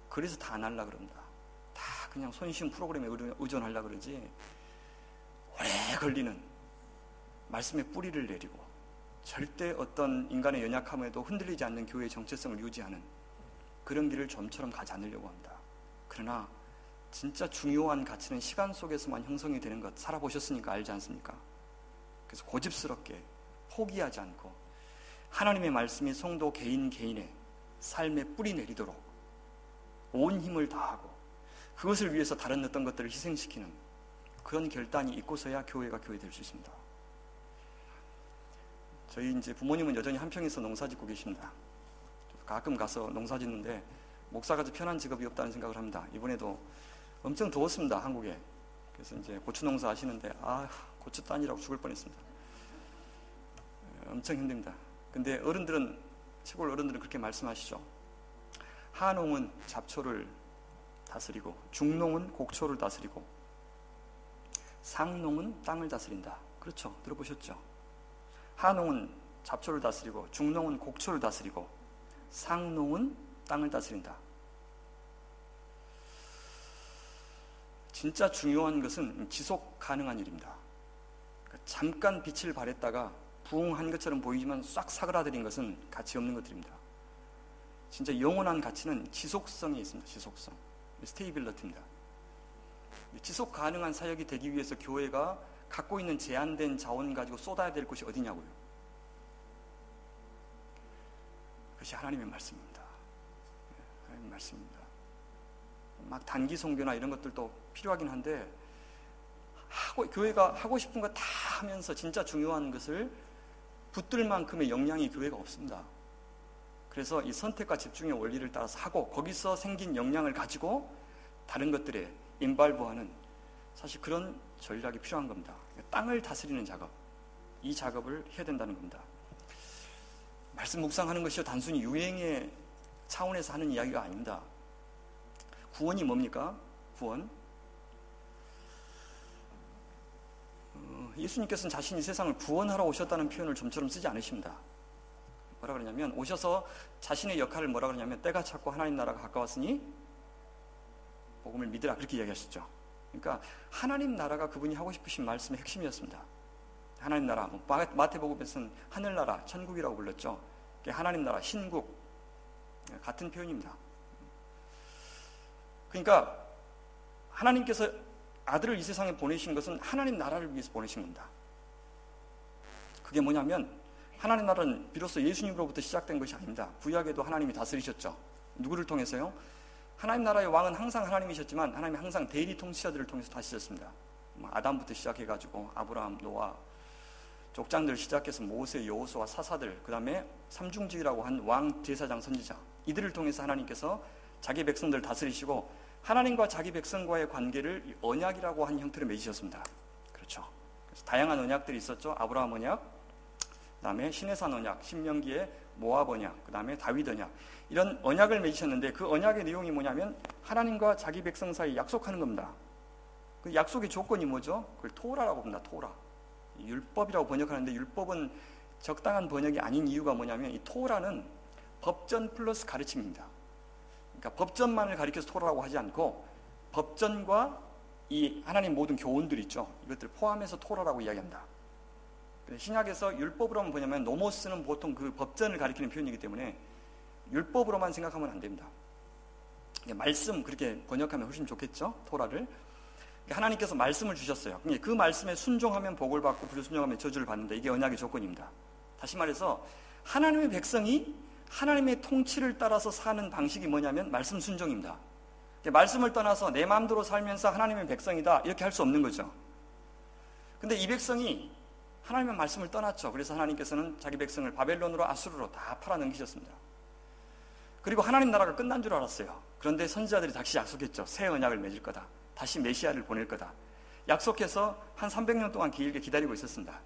그래서 다 안 하려고 그럽니다. 다 그냥 손쉬운 프로그램에 의존하려고 그러지, 오래 걸리는 말씀의 뿌리를 내리고 절대 어떤 인간의 연약함에도 흔들리지 않는 교회의 정체성을 유지하는 그런 길을 좀처럼 가지 않으려고 합니다. 그러나 진짜 중요한 가치는 시간 속에서만 형성이 되는 것, 살아보셨으니까 알지 않습니까? 그래서 고집스럽게 포기하지 않고 하나님의 말씀이 성도 개인의 삶에 뿌리 내리도록 온 힘을 다하고 그것을 위해서 다른 어떤 것들을 희생시키는 그런 결단이 있고서야 교회가 교회 될 수 있습니다. 저희 이제 부모님은 여전히 한평에서 농사 짓고 계십니다. 가끔 가서 농사 짓는데 목사가 편한 직업이 없다는 생각을 합니다. 이번에도 엄청 더웠습니다, 한국에. 그래서 이제 고추 농사 하시는데 고추 따느라고 죽을 뻔했습니다. 엄청 힘듭니다. 근데 시골 어른들은 그렇게 말씀하시죠. 하농은 잡초를 다스리고 중농은 곡초를 다스리고 상농은 땅을 다스린다. 그렇죠? 들어보셨죠? 하농은 잡초를 다스리고 중농은 곡초를 다스리고 상농은 땅을 다스린다. 진짜 중요한 것은 지속 가능한 일입니다. 그러니까 잠깐 빛을 발했다가 부흥한 것처럼 보이지만 싹 사그라들인 것은 가치 없는 것들입니다. 진짜 영원한 가치는 지속성에 있습니다. 지속성. 스테이빌리티입니다. 지속 가능한 사역이 되기 위해서 교회가 갖고 있는 제한된 자원 가지고 쏟아야 될 곳이 어디냐고요. 그것이 하나님의 말씀입니다. 하나님의 말씀입니다. 막 단기 선교나 이런 것들도 필요하긴 한데 교회가 하고 싶은 거 다 하면서 진짜 중요한 것을 붙들 만큼의 역량이 교회가 없습니다. 그래서 이 선택과 집중의 원리를 따라서 하고 거기서 생긴 역량을 가지고 다른 것들에 인발부하는 사실 그런 전략이 필요한 겁니다. 땅을 다스리는 작업, 이 작업을 해야 된다는 겁니다. 말씀 묵상하는 것이 단순히 유행의 차원에서 하는 이야기가 아닙니다. 구원이 뭡니까? 구원. 예수님께서는 자신이 세상을 구원하러 오셨다는 표현을 좀처럼 쓰지 않으십니다. 뭐라 그러냐면 오셔서 자신의 역할을 뭐라 그러냐면 때가 찼고 하나님 나라가 가까웠으니 복음을 믿으라 그렇게 이야기하셨죠. 그러니까 하나님 나라가 그분이 하고 싶으신 말씀의 핵심이었습니다. 하나님 나라, 마태복음에서는 하늘나라, 천국이라고 불렀죠. 하나님 나라, 신국 같은 표현입니다. 그러니까 하나님께서 아들을 이 세상에 보내신 것은 하나님 나라를 위해서 보내신 겁니다. 그게 뭐냐면 하나님 나라는 비로소 예수님으로부터 시작된 것이 아닙니다. 구약에도 하나님이 다스리셨죠. 누구를 통해서요? 하나님 나라의 왕은 항상 하나님이셨지만 하나님이 항상 대리 통치자들을 통해서 다스리셨습니다. 아담부터 시작해가지고 아브라함, 노아, 족장들 시작해서 모세, 여호수아, 사사들, 그 다음에 삼중직이라고 한 왕, 제사장, 선지자, 이들을 통해서 하나님께서 자기 백성들을 다스리시고 하나님과 자기 백성과의 관계를 언약이라고 한 형태로 맺으셨습니다. 그렇죠. 그래서 다양한 언약들이 있었죠. 아브라함 언약, 그 다음에 시내산 언약, 신명기의 모압 언약, 그 다음에 다윗 언약, 이런 언약을 맺으셨는데 그 언약의 내용이 뭐냐면 하나님과 자기 백성 사이 약속하는 겁니다. 그 약속의 조건이 뭐죠? 그걸 토라라고 합니다. 토라. 율법이라고 번역하는데 율법은 적당한 번역이 아닌 이유가 뭐냐면 이 토라는 법전 플러스 가르침입니다. 그러니까 법전만을 가리켜서 토라라고 하지 않고 법전과 이 하나님 모든 교훈들 있죠. 이것들 포함해서 토라라고 이야기합니다. 신약에서 율법으로 하면 뭐냐면 노모스는 보통 그 법전을 가리키는 표현이기 때문에 율법으로만 생각하면 안 됩니다. 말씀 그렇게 번역하면 훨씬 좋겠죠. 토라를. 하나님께서 말씀을 주셨어요. 그 말씀에 순종하면 복을 받고 불순종하면 저주를 받는다. 이게 언약의 조건입니다. 다시 말해서 하나님의 백성이 하나님의 통치를 따라서 사는 방식이 뭐냐면 말씀 순종입니다. 말씀을 떠나서 내 마음대로 살면서 하나님의 백성이다 이렇게 할 수 없는 거죠. 근데 이 백성이 하나님의 말씀을 떠났죠. 그래서 하나님께서는 자기 백성을 바벨론으로 아수르로 다 팔아넘기셨습니다. 그리고 하나님 나라가 끝난 줄 알았어요. 그런데 선지자들이 다시 약속했죠. 새 언약을 맺을 거다. 다시 메시아를 보낼 거다. 약속해서 한 300년 동안 길게 기다리고 있었습니다.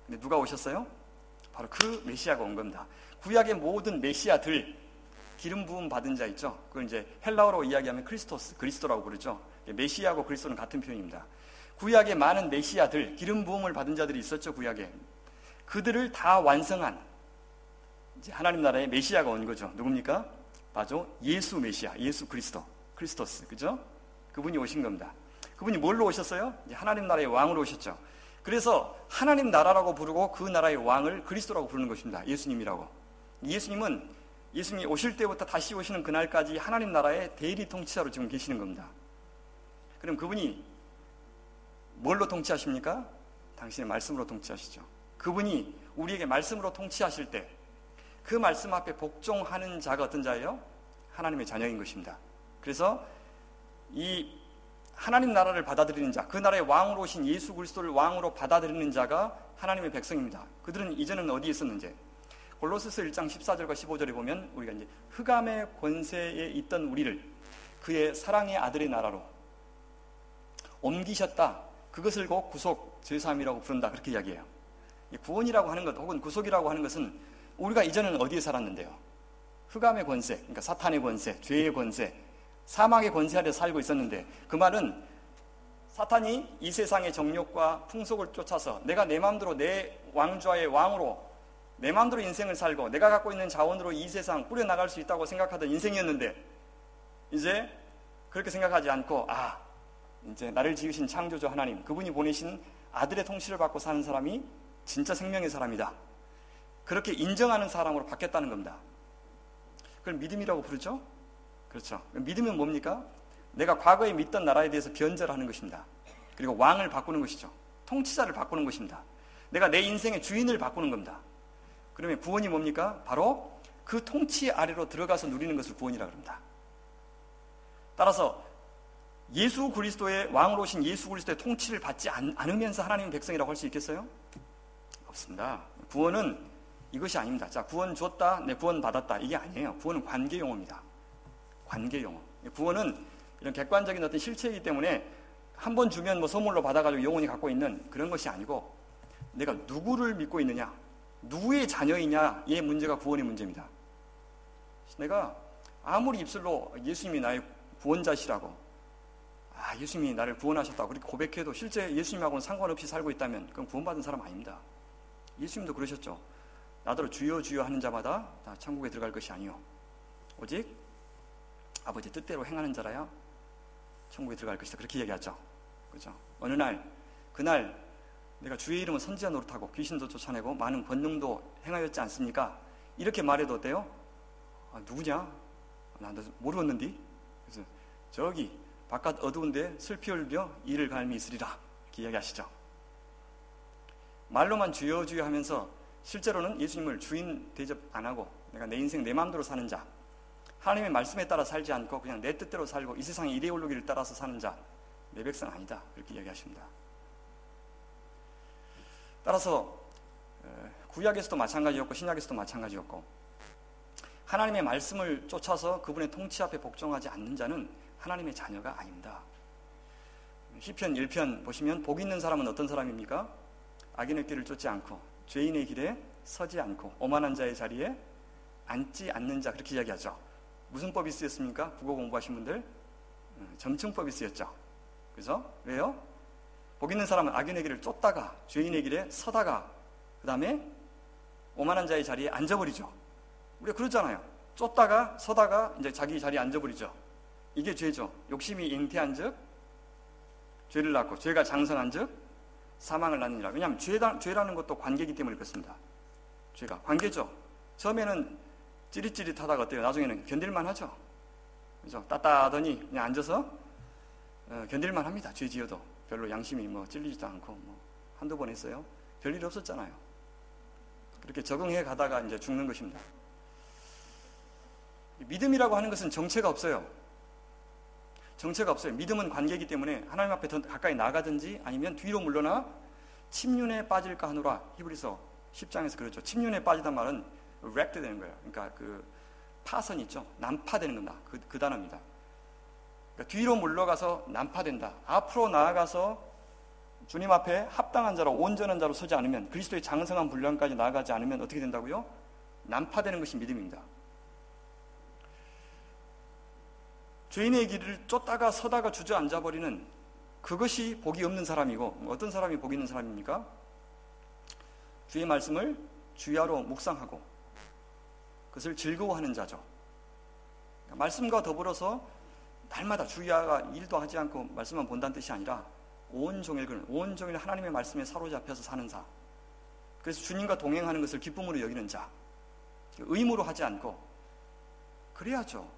근데 누가 오셨어요? 바로 그 메시아가 온 겁니다. 구약의 모든 메시아들, 기름 부음 받은 자 있죠. 그걸 이제 헬라어로 이야기하면 크리스토스, 그리스도라고 부르죠. 메시아하고 그리스도는 같은 표현입니다. 구약의 많은 메시아들, 기름 부음을 받은 자들이 있었죠. 구약에. 그들을 다 완성한 이제 하나님 나라의 메시아가 온 거죠. 누굽니까? 맞아. 예수 메시아, 예수 그리스도, 크리스토스, 그죠? 그분이 오신 겁니다. 그분이 뭘로 오셨어요? 이제 하나님 나라의 왕으로 오셨죠. 그래서 하나님 나라라고 부르고 그 나라의 왕을 그리스도라고 부르는 것입니다. 예수님이라고. 예수님이 오실 때부터 다시 오시는 그날까지 하나님 나라의 대리 통치자로 지금 계시는 겁니다. 그럼 그분이 뭘로 통치하십니까? 당신의 말씀으로 통치하시죠. 그분이 우리에게 말씀으로 통치하실 때 그 말씀 앞에 복종하는 자가 어떤 자예요? 하나님의 자녀인 것입니다. 그래서 이 하나님 나라를 받아들이는 자, 그 나라의 왕으로 오신 예수 그리스도를 왕으로 받아들이는 자가 하나님의 백성입니다. 그들은 이전에는 어디에 있었는지 골로새서 1장 14절과 15절에 보면 우리가 이제 흑암의 권세에 있던 우리를 그의 사랑의 아들의 나라로 옮기셨다. 그것을 곧 구속 제사함이라고 부른다. 그렇게 이야기해요. 구원이라고 하는 것 혹은 구속이라고 하는 것은 우리가 이전에는 어디에 살았는데요? 흑암의 권세, 그러니까 사탄의 권세, 죄의 권세, 사망의 권세 아래 살고 있었는데, 그 말은 사탄이 이 세상의 정욕과 풍속을 쫓아서 내가 내 마음대로 내 왕좌의 왕으로 내 마음대로 인생을 살고 내가 갖고 있는 자원으로 이 세상 꾸려나갈 수 있다고 생각하던 인생이었는데, 이제 그렇게 생각하지 않고 이제 나를 지으신 창조주 하나님, 그분이 보내신 아들의 통치를 받고 사는 사람이 진짜 생명의 사람이다. 그렇게 인정하는 사람으로 바뀌었다는 겁니다. 그걸 믿음이라고 부르죠? 그렇죠. 믿음은 뭡니까? 내가 과거에 믿던 나라에 대해서 변절하는 것입니다. 그리고 왕을 바꾸는 것이죠. 통치자를 바꾸는 것입니다. 내가 내 인생의 주인을 바꾸는 겁니다. 그러면 구원이 뭡니까? 바로 그 통치 아래로 들어가서 누리는 것을 구원이라고 합니다. 따라서 예수 그리스도의 왕으로 오신 예수 그리스도의 통치를 받지 않으면서 하나님의 백성이라고 할 수 있겠어요? 없습니다. 구원은 이것이 아닙니다. 자, 구원 줬다, 내 구원 받았다, 이게 아니에요. 구원은 관계 용어입니다. 관계 용어. 구원은 이런 객관적인 어떤 실체이기 때문에 한 번 주면 뭐 선물로 받아가지고 영원히 갖고 있는 그런 것이 아니고, 내가 누구를 믿고 있느냐, 누구의 자녀이냐의 문제가 구원의 문제입니다. 내가 아무리 입술로 예수님이 나의 구원자시라고, 예수님이 나를 구원하셨다고 그렇게 고백해도 실제 예수님하고는 상관없이 살고 있다면 그건 구원받은 사람 아닙니다. 예수님도 그러셨죠. 나더러 주여 주여 하는 자마다 다 천국에 들어갈 것이 아니요 오직 아버지 뜻대로 행하는 자라야 천국에 들어갈 것이다. 그렇게 얘기하죠. 그죠? 어느 날, 그날 내가 주의 이름은 선지자 노릇하고 귀신도 쫓아내고 많은 권능도 행하였지 않습니까? 이렇게 말해도 어때요? 누구냐? 나 모르겠는데? 그래서 저기 바깥 어두운데 슬피 흘려 이를 갈미 있으리라. 이렇게 이야기하시죠. 말로만 주여 주여 하면서 실제로는 예수님을 주인 대접 안 하고 내가 내 인생 내 마음대로 사는 자, 하나님의 말씀에 따라 살지 않고 그냥 내 뜻대로 살고 이 세상의 이데올로기를 따라서 사는 자, 내 백성 아니다. 그렇게 이야기하십니다. 따라서 구약에서도 마찬가지였고 신약에서도 마찬가지였고, 하나님의 말씀을 쫓아서 그분의 통치 앞에 복종하지 않는 자는 하나님의 자녀가 아닙니다. 시편 1편 보시면 복 있는 사람은 어떤 사람입니까? 악인의 길을 쫓지 않고 죄인의 길에 서지 않고 오만한 자의 자리에 앉지 않는 자, 그렇게 이야기하죠. 무슨 법이 쓰였습니까? 국어 공부하신 분들? 점층법이 쓰였죠. 그죠? 왜요? 복 있는 사람은 악인의 길을 쫓다가 죄인의 길에 서다가 그 다음에 오만한 자의 자리에 앉아버리죠. 우리가 그러잖아요. 쫓다가 서다가 이제 자기 자리에 앉아버리죠. 이게 죄죠. 욕심이 잉태한 즉 죄를 낳고 죄가 장성한 즉 사망을 낳느니라. 왜냐하면 죄라는 것도 관계이기 때문에 그렇습니다. 죄가 관계죠. 처음에는 찌릿찌릿하다가 어때요? 나중에는 견딜만 하죠. 그죠? 따따하더니 그냥 앉아서 견딜만 합니다. 죄 지어도 별로 양심이 뭐 찔리지도 않고 뭐 한두 번 했어요. 별일 없었잖아요. 그렇게 적응해 가다가 이제 죽는 것입니다. 믿음이라고 하는 것은 정체가 없어요. 정체가 없어요. 믿음은 관계이기 때문에 하나님 앞에 더 가까이 나가든지 아니면 뒤로 물러나 침륜에 빠질까 하노라. 히브리서 10장에서 그렇죠. 침륜에 빠지단 말은 wrecked 되는 거예요. 그러니까 그 파선 있죠. 난파되는 겁니다. 그 단어입니다. 그러니까 뒤로 물러가서 난파된다. 앞으로 나아가서 주님 앞에 합당한 자로 온전한 자로 서지 않으면, 그리스도의 장성한 분량까지 나아가지 않으면 어떻게 된다고요? 난파되는 것이 믿음입니다. 죄인의 길을 쫓다가 서다가 주저앉아버리는 그것이 복이 없는 사람이고, 어떤 사람이 복이 있는 사람입니까? 주의 말씀을 주야로 묵상하고 그것을 즐거워하는 자죠. 말씀과 더불어서 날마다 주야가 일도 하지 않고 말씀만 본다는 뜻이 아니라 온종일 하나님의 말씀에 사로잡혀서 사는 자, 그래서 주님과 동행하는 것을 기쁨으로 여기는 자, 의무로 하지 않고 그래야죠.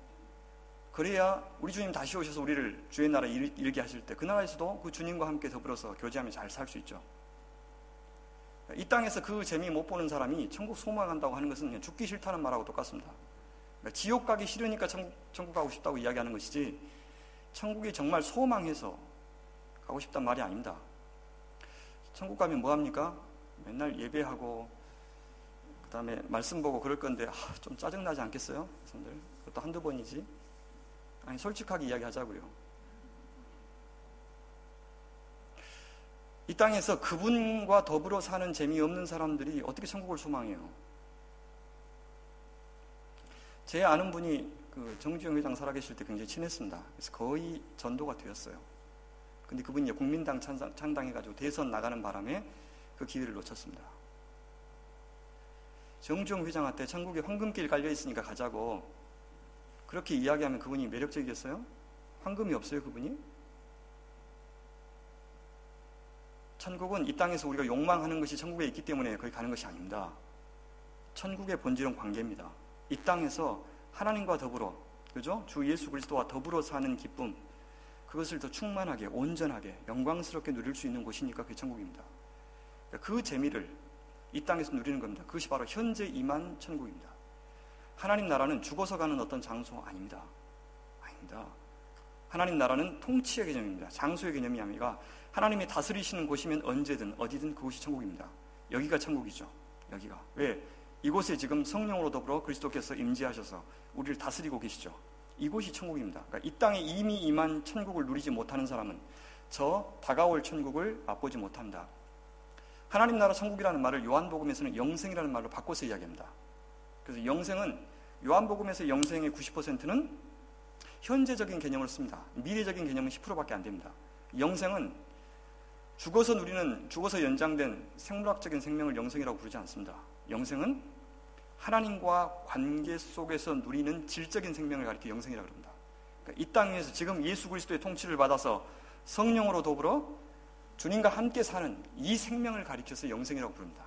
그래야 우리 주님 다시 오셔서 우리를 주의 나라에 이르게 하실 때 그 나라에서도 그 주님과 함께 더불어서 교제하며 잘 살 수 있죠. 이 땅에서 그 재미 못 보는 사람이 천국 소망한다고 하는 것은 그냥 죽기 싫다는 말하고 똑같습니다. 그러니까 지옥 가기 싫으니까 천국 가고 싶다고 이야기하는 것이지, 천국에 정말 소망해서 가고 싶단 말이 아닙니다. 천국 가면 뭐합니까? 맨날 예배하고 그 다음에 말씀 보고 그럴 건데 좀 짜증나지 않겠어요? 선생님들? 그것도 한두 번이지. 아니, 솔직하게 이야기하자고요. 이 땅에서 그분과 더불어 사는 재미없는 사람들이 어떻게 천국을 소망해요? 제 아는 분이 그 정주영 회장 살아계실 때 굉장히 친했습니다. 그래서 거의 전도가 되었어요. 근데 그분이 이제 국민당 창당해가지고 대선 나가는 바람에 그 기회를 놓쳤습니다. 정주영 회장한테 천국에 황금길 깔려있으니까 가자고 그렇게 이야기하면 그분이 매력적이겠어요? 황금이 없어요, 그분이? 천국은 이 땅에서 우리가 욕망하는 것이 천국에 있기 때문에 거기 가는 것이 아닙니다. 천국의 본질은 관계입니다. 이 땅에서 하나님과 더불어, 그죠? 주 예수 그리스도와 더불어 사는 기쁨, 그것을 더 충만하게, 온전하게, 영광스럽게 누릴 수 있는 곳이니까 그게 천국입니다. 그 재미를 이 땅에서 누리는 겁니다. 그것이 바로 현재 임한 천국입니다. 하나님 나라는 죽어서 가는 어떤 장소 아닙니다. 아닙니다. 하나님 나라는 통치의 개념입니다. 장소의 개념이 아니라 하나님이 다스리시는 곳이면 언제든 어디든 그곳이 천국입니다. 여기가 천국이죠. 여기가. 왜? 이곳에 지금 성령으로 더불어 그리스도께서 임재하셔서 우리를 다스리고 계시죠. 이곳이 천국입니다. 그러니까 이 땅에 이미 임한 천국을 누리지 못하는 사람은 저 다가올 천국을 맛보지 못한다. 하나님 나라 천국이라는 말을 요한복음에서는 영생이라는 말로 바꿔서 이야기합니다. 그래서 영생은, 요한복음에서 영생의 90%는 현재적인 개념을 씁니다. 미래적인 개념은 10%밖에 안 됩니다. 영생은 죽어서 연장된 생물학적인 생명을 영생이라고 부르지 않습니다. 영생은 하나님과 관계 속에서 누리는 질적인 생명을 가리켜 영생이라고 합니다. 그러니까 이 땅 위에서 지금 예수 그리스도의 통치를 받아서 성령으로 더불어 주님과 함께 사는 이 생명을 가리켜서 영생이라고 부릅니다.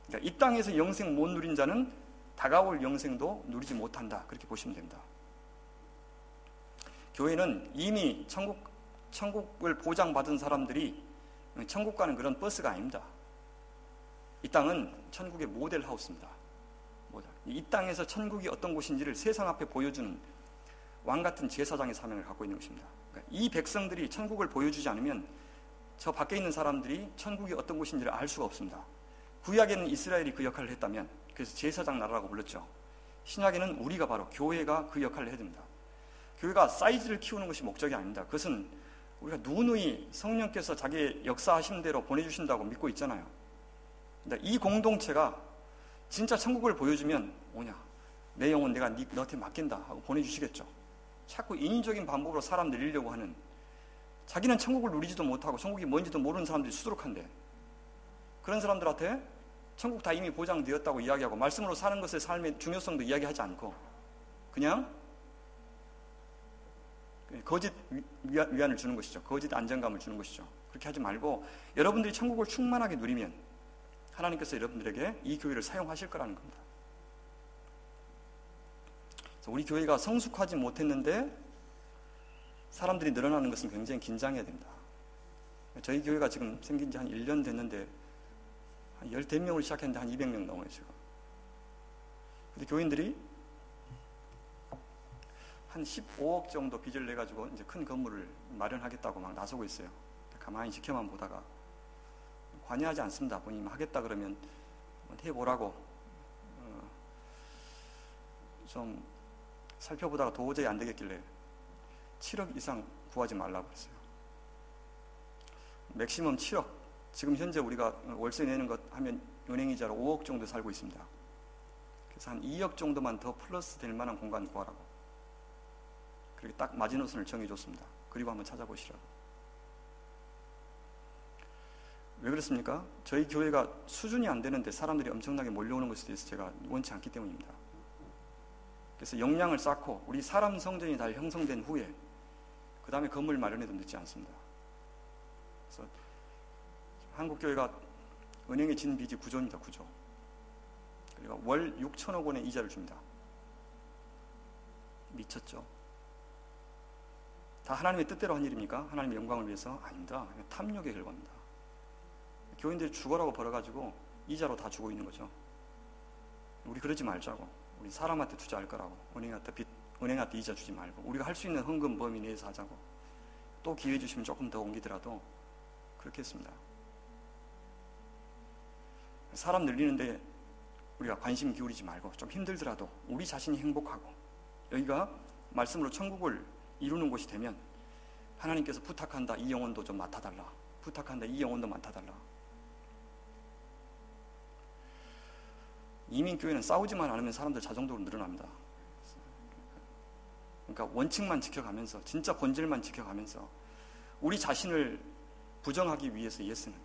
그러니까 이 땅에서 영생 못 누린 자는 다가올 영생도 누리지 못한다. 그렇게 보시면 됩니다. 교회는 이미 천국을 보장받은 사람들이 천국 가는 그런 버스가 아닙니다. 이 땅은 천국의 모델 하우스입니다. 이 땅에서 천국이 어떤 곳인지를 세상 앞에 보여주는 왕같은 제사장의 사명을 갖고 있는 것입니다. 그러니까 이 백성들이 천국을 보여주지 않으면 저 밖에 있는 사람들이 천국이 어떤 곳인지를 알 수가 없습니다. 구약에는 이스라엘이 그 역할을 했다면, 그래서 제사장 나라라고 불렀죠. 신약에는 우리가 바로 교회가 그 역할을 해야 됩니다. 교회가 사이즈를 키우는 것이 목적이 아닙니다. 그것은 우리가 누누이 성령께서 자기의 역사하신 대로 보내주신다고 믿고 있잖아요. 이 공동체가 진짜 천국을 보여주면 뭐냐, 내 영혼 내가 너한테 맡긴다 하고 보내주시겠죠. 자꾸 인위적인 방법으로 사람 늘리려고 하는, 자기는 천국을 누리지도 못하고 천국이 뭔지도 모르는 사람들이 수두룩한데, 그런 사람들한테 천국 다 이미 보장되었다고 이야기하고 말씀으로 사는 것의 삶의 중요성도 이야기하지 않고 그냥 거짓 위안을 주는 것이죠. 거짓 안정감을 주는 것이죠. 그렇게 하지 말고 여러분들이 천국을 충만하게 누리면 하나님께서 여러분들에게 이 교회를 사용하실 거라는 겁니다. 그래서 우리 교회가 성숙하지 못했는데 사람들이 늘어나는 것은 굉장히 긴장해야 됩니다. 저희 교회가 지금 생긴 지 한 1년 됐는데 한 15명을 시작했는데 한 200명 넘어요, 지금. 근데 교인들이 한 15억 정도 빚을 내가지고 이제 큰 건물을 마련하겠다고 막 나서고 있어요. 가만히 지켜만 보다가 관여하지 않습니다. 본인이 하겠다 그러면 해보라고 좀 살펴보다가 도저히 안 되겠길래 7억 이상 구하지 말라고 했어요. 맥시멈 7억. 지금 현재 우리가 월세 내는 것 하면 은행이자로 5억 정도 살고 있습니다. 그래서 한 2억 정도만 더 플러스 될 만한 공간 구하라고. 그렇게 딱 마지노선을 정해줬습니다. 그리고 한번 찾아보시라고. 왜 그렇습니까? 저희 교회가 수준이 안 되는데 사람들이 엄청나게 몰려오는 것에 대해서 제가 원치 않기 때문입니다. 그래서 역량을 쌓고 우리 사람 성전이 다 형성된 후에 그 다음에 건물 마련해도 늦지 않습니다. 그래서 한국교회가 은행에 진 빚이 9조입니다. 9조. 그리고 월 6천억 원의 이자를 줍니다. 미쳤죠? 다 하나님의 뜻대로 한 일입니까? 하나님의 영광을 위해서? 아닙니다. 탐욕의 결과입니다. 교인들이 죽어라고 벌어가지고 이자로 다 주고 있는 거죠. 우리 그러지 말자고. 우리 사람한테 투자할 거라고. 은행한테 이자 주지 말고 우리가 할 수 있는 헌금 범위 내에서 하자고. 또 기회 주시면 조금 더 옮기더라도 그렇게 했습니다. 사람 늘리는데 우리가 관심 기울이지 말고 좀 힘들더라도 우리 자신이 행복하고 여기가 말씀으로 천국을 이루는 곳이 되면 하나님께서 부탁한다, 이 영혼도 좀 맡아달라. 부탁한다, 이 영혼도 맡아달라. 이민교회는 싸우지만 않으면 사람들 자동적으로 늘어납니다. 그러니까 원칙만 지켜가면서, 진짜 본질만 지켜가면서 우리 자신을 부정하기 위해서 예수는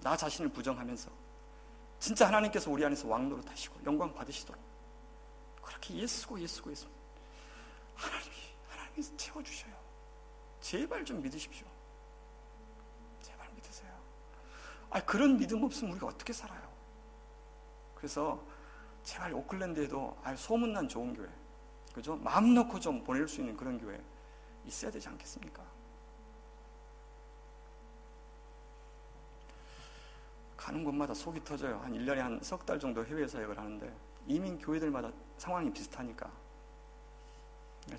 나 자신을 부정하면서 진짜 하나님께서 우리 안에서 왕노릇 하시고 영광 받으시도록 그렇게 예수고 하나님께서 채워주셔요. 제발 좀 믿으십시오. 제발 믿으세요. 그런 믿음 없으면 우리가 어떻게 살아요? 그래서 제발 오클랜드에도 소문난 좋은 교회, 그죠? 마음 놓고 좀 보낼 수 있는 그런 교회 있어야 되지 않겠습니까? 가는 곳마다 속이 터져요. 한 1년에 한 석 달 정도 해외 사역을 하는데 이민 교회들마다 상황이 비슷하니까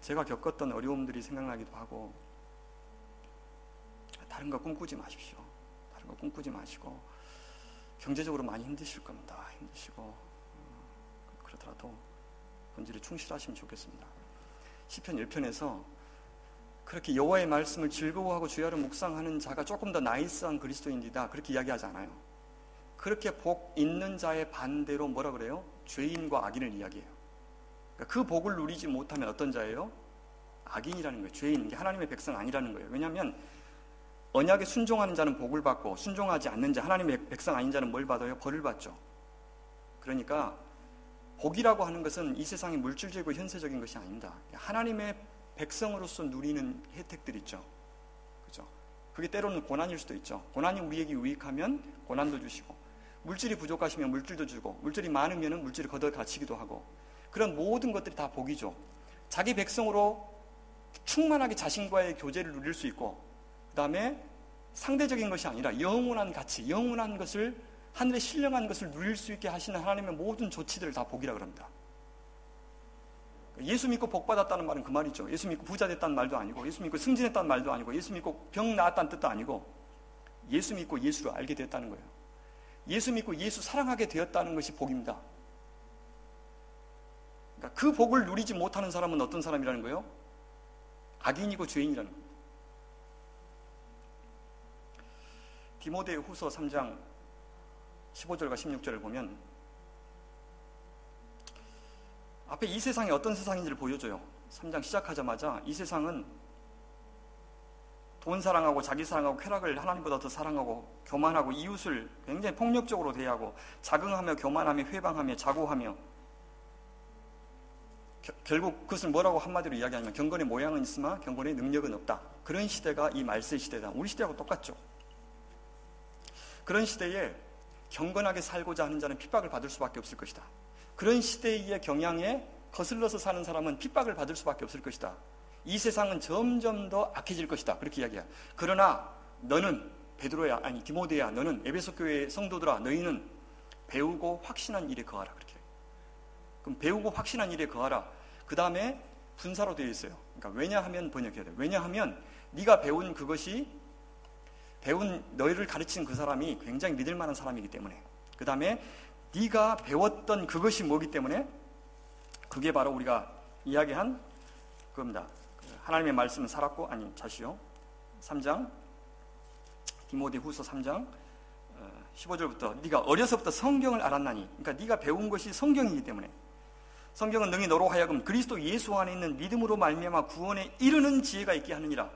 제가 겪었던 어려움들이 생각나기도 하고, 다른 거 꿈꾸지 마십시오. 다른 거 꿈꾸지 마시고, 경제적으로 많이 힘드실 겁니다. 힘드시고 그러더라도 본질에 충실하시면 좋겠습니다. 시편 1편에서 그렇게 여호와의 말씀을 즐거워하고 주야를 묵상하는 자가 조금 더 나이스한 그리스도인이다 그렇게 이야기하지 않아요. 그렇게 복 있는 자의 반대로 뭐라 그래요? 죄인과 악인을 이야기해요. 그러니까 그 복을 누리지 못하면 어떤 자예요? 악인이라는 거예요. 죄인, 하나님의 백성 아니라는 거예요. 왜냐하면 언약에 순종하는 자는 복을 받고 순종하지 않는 자, 하나님의 백성 아닌 자는 뭘 받아요? 벌을 받죠. 그러니까 복이라고 하는 것은 이 세상의 물질적이고 현세적인 것이 아닙니다. 하나님의 백성으로서 누리는 혜택들 있죠. 그죠? 그게 때로는 고난일 수도 있죠. 고난이 우리에게 유익하면 고난도 주시고, 물질이 부족하시면 물질도 주고, 물질이 많으면 물질을 걷어 가치기도 하고, 그런 모든 것들이 다 복이죠. 자기 백성으로 충만하게 자신과의 교제를 누릴 수 있고, 그 다음에 상대적인 것이 아니라 영원한 가치, 영원한 것을, 하늘의 신령한 것을 누릴 수 있게 하시는 하나님의 모든 조치들을 다 복이라고 합니다. 예수 믿고 복 받았다는 말은 그 말이죠. 예수 믿고 부자 됐다는 말도 아니고, 예수 믿고 승진했다는 말도 아니고, 예수 믿고 병 나았다는 뜻도 아니고, 예수 믿고 예수를 알게 되었다는 거예요. 예수 믿고 예수 사랑하게 되었다는 것이 복입니다. 그러니까 그 복을 누리지 못하는 사람은 어떤 사람이라는 거예요? 악인이고 죄인이라는 겁니다. 디모데 후서 3장 15절과 16절을 보면 앞에 이 세상이 어떤 세상인지를 보여줘요. 3장 시작하자마자 이 세상은 돈 사랑하고 자기 사랑하고 쾌락을 하나님보다 더 사랑하고 교만하고 이웃을 굉장히 폭력적으로 대하고 자긍하며 교만하며 회방하며 자고하며, 결국 그것을 뭐라고 한마디로 이야기하냐면 경건의 모양은 있으나 경건의 능력은 없다. 그런 시대가 이 말세 시대다. 우리 시대하고 똑같죠. 그런 시대에 경건하게 살고자 하는 자는 핍박을 받을 수밖에 없을 것이다. 그런 시대의 경향에 거슬러서 사는 사람은 핍박을 받을 수밖에 없을 것이다. 이 세상은 점점 더 악해질 것이다. 그렇게 이야기해요. 그러나 너는 베드로야, 아니 디모데야, 너는 에베소 교회의 성도들아, 너희는 배우고 확신한 일에 거하라. 그렇게. 그럼 배우고 확신한 일에 거하라. 그 다음에 분사로 되어 있어요. 그러니까 왜냐하면 번역해야 돼요. 왜냐하면 네가 배운 그것이, 배운 너희를 가르치는 그 사람이 굉장히 믿을 만한 사람이기 때문에, 그 다음에 네가 배웠던 그것이 뭐기 때문에, 그게 바로 우리가 이야기한 그겁니다. 하나님의 말씀은 살았고, 아니 자시요 3장 디모데 후서 3장 15절부터 네가 어려서부터 성경을 알았나니, 그러니까 네가 배운 것이 성경이기 때문에, 성경은 능히 너로 하여금 그리스도 예수 안에 있는 믿음으로 말미암아 구원에 이르는 지혜가 있게 하느니라.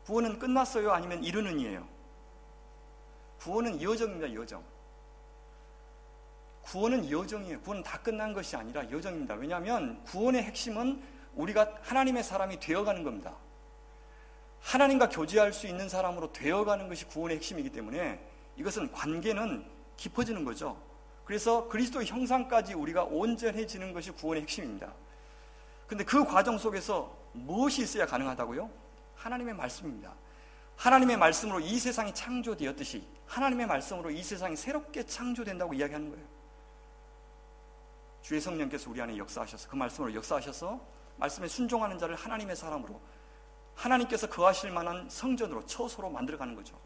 구원은 끝났어요? 아니면 이르는 이에요? 구원은 여정입니다. 여정. 구원은 여정이에요. 구원은 다 끝난 것이 아니라 여정입니다. 왜냐하면 구원의 핵심은 우리가 하나님의 사람이 되어가는 겁니다. 하나님과 교제할 수 있는 사람으로 되어가는 것이 구원의 핵심이기 때문에 이것은 관계는 깊어지는 거죠. 그래서 그리스도의 형상까지 우리가 온전해지는 것이 구원의 핵심입니다. 그런데 그 과정 속에서 무엇이 있어야 가능하다고요? 하나님의 말씀입니다. 하나님의 말씀으로 이 세상이 창조되었듯이 하나님의 말씀으로 이 세상이 새롭게 창조된다고 이야기하는 거예요. 주의 성령께서 우리 안에 역사하셔서 그 말씀으로 역사하셔서 말씀에 순종하는 자를 하나님의 사람으로 하나님께서 거하실 만한 성전으로 처소로 만들어가는 거죠.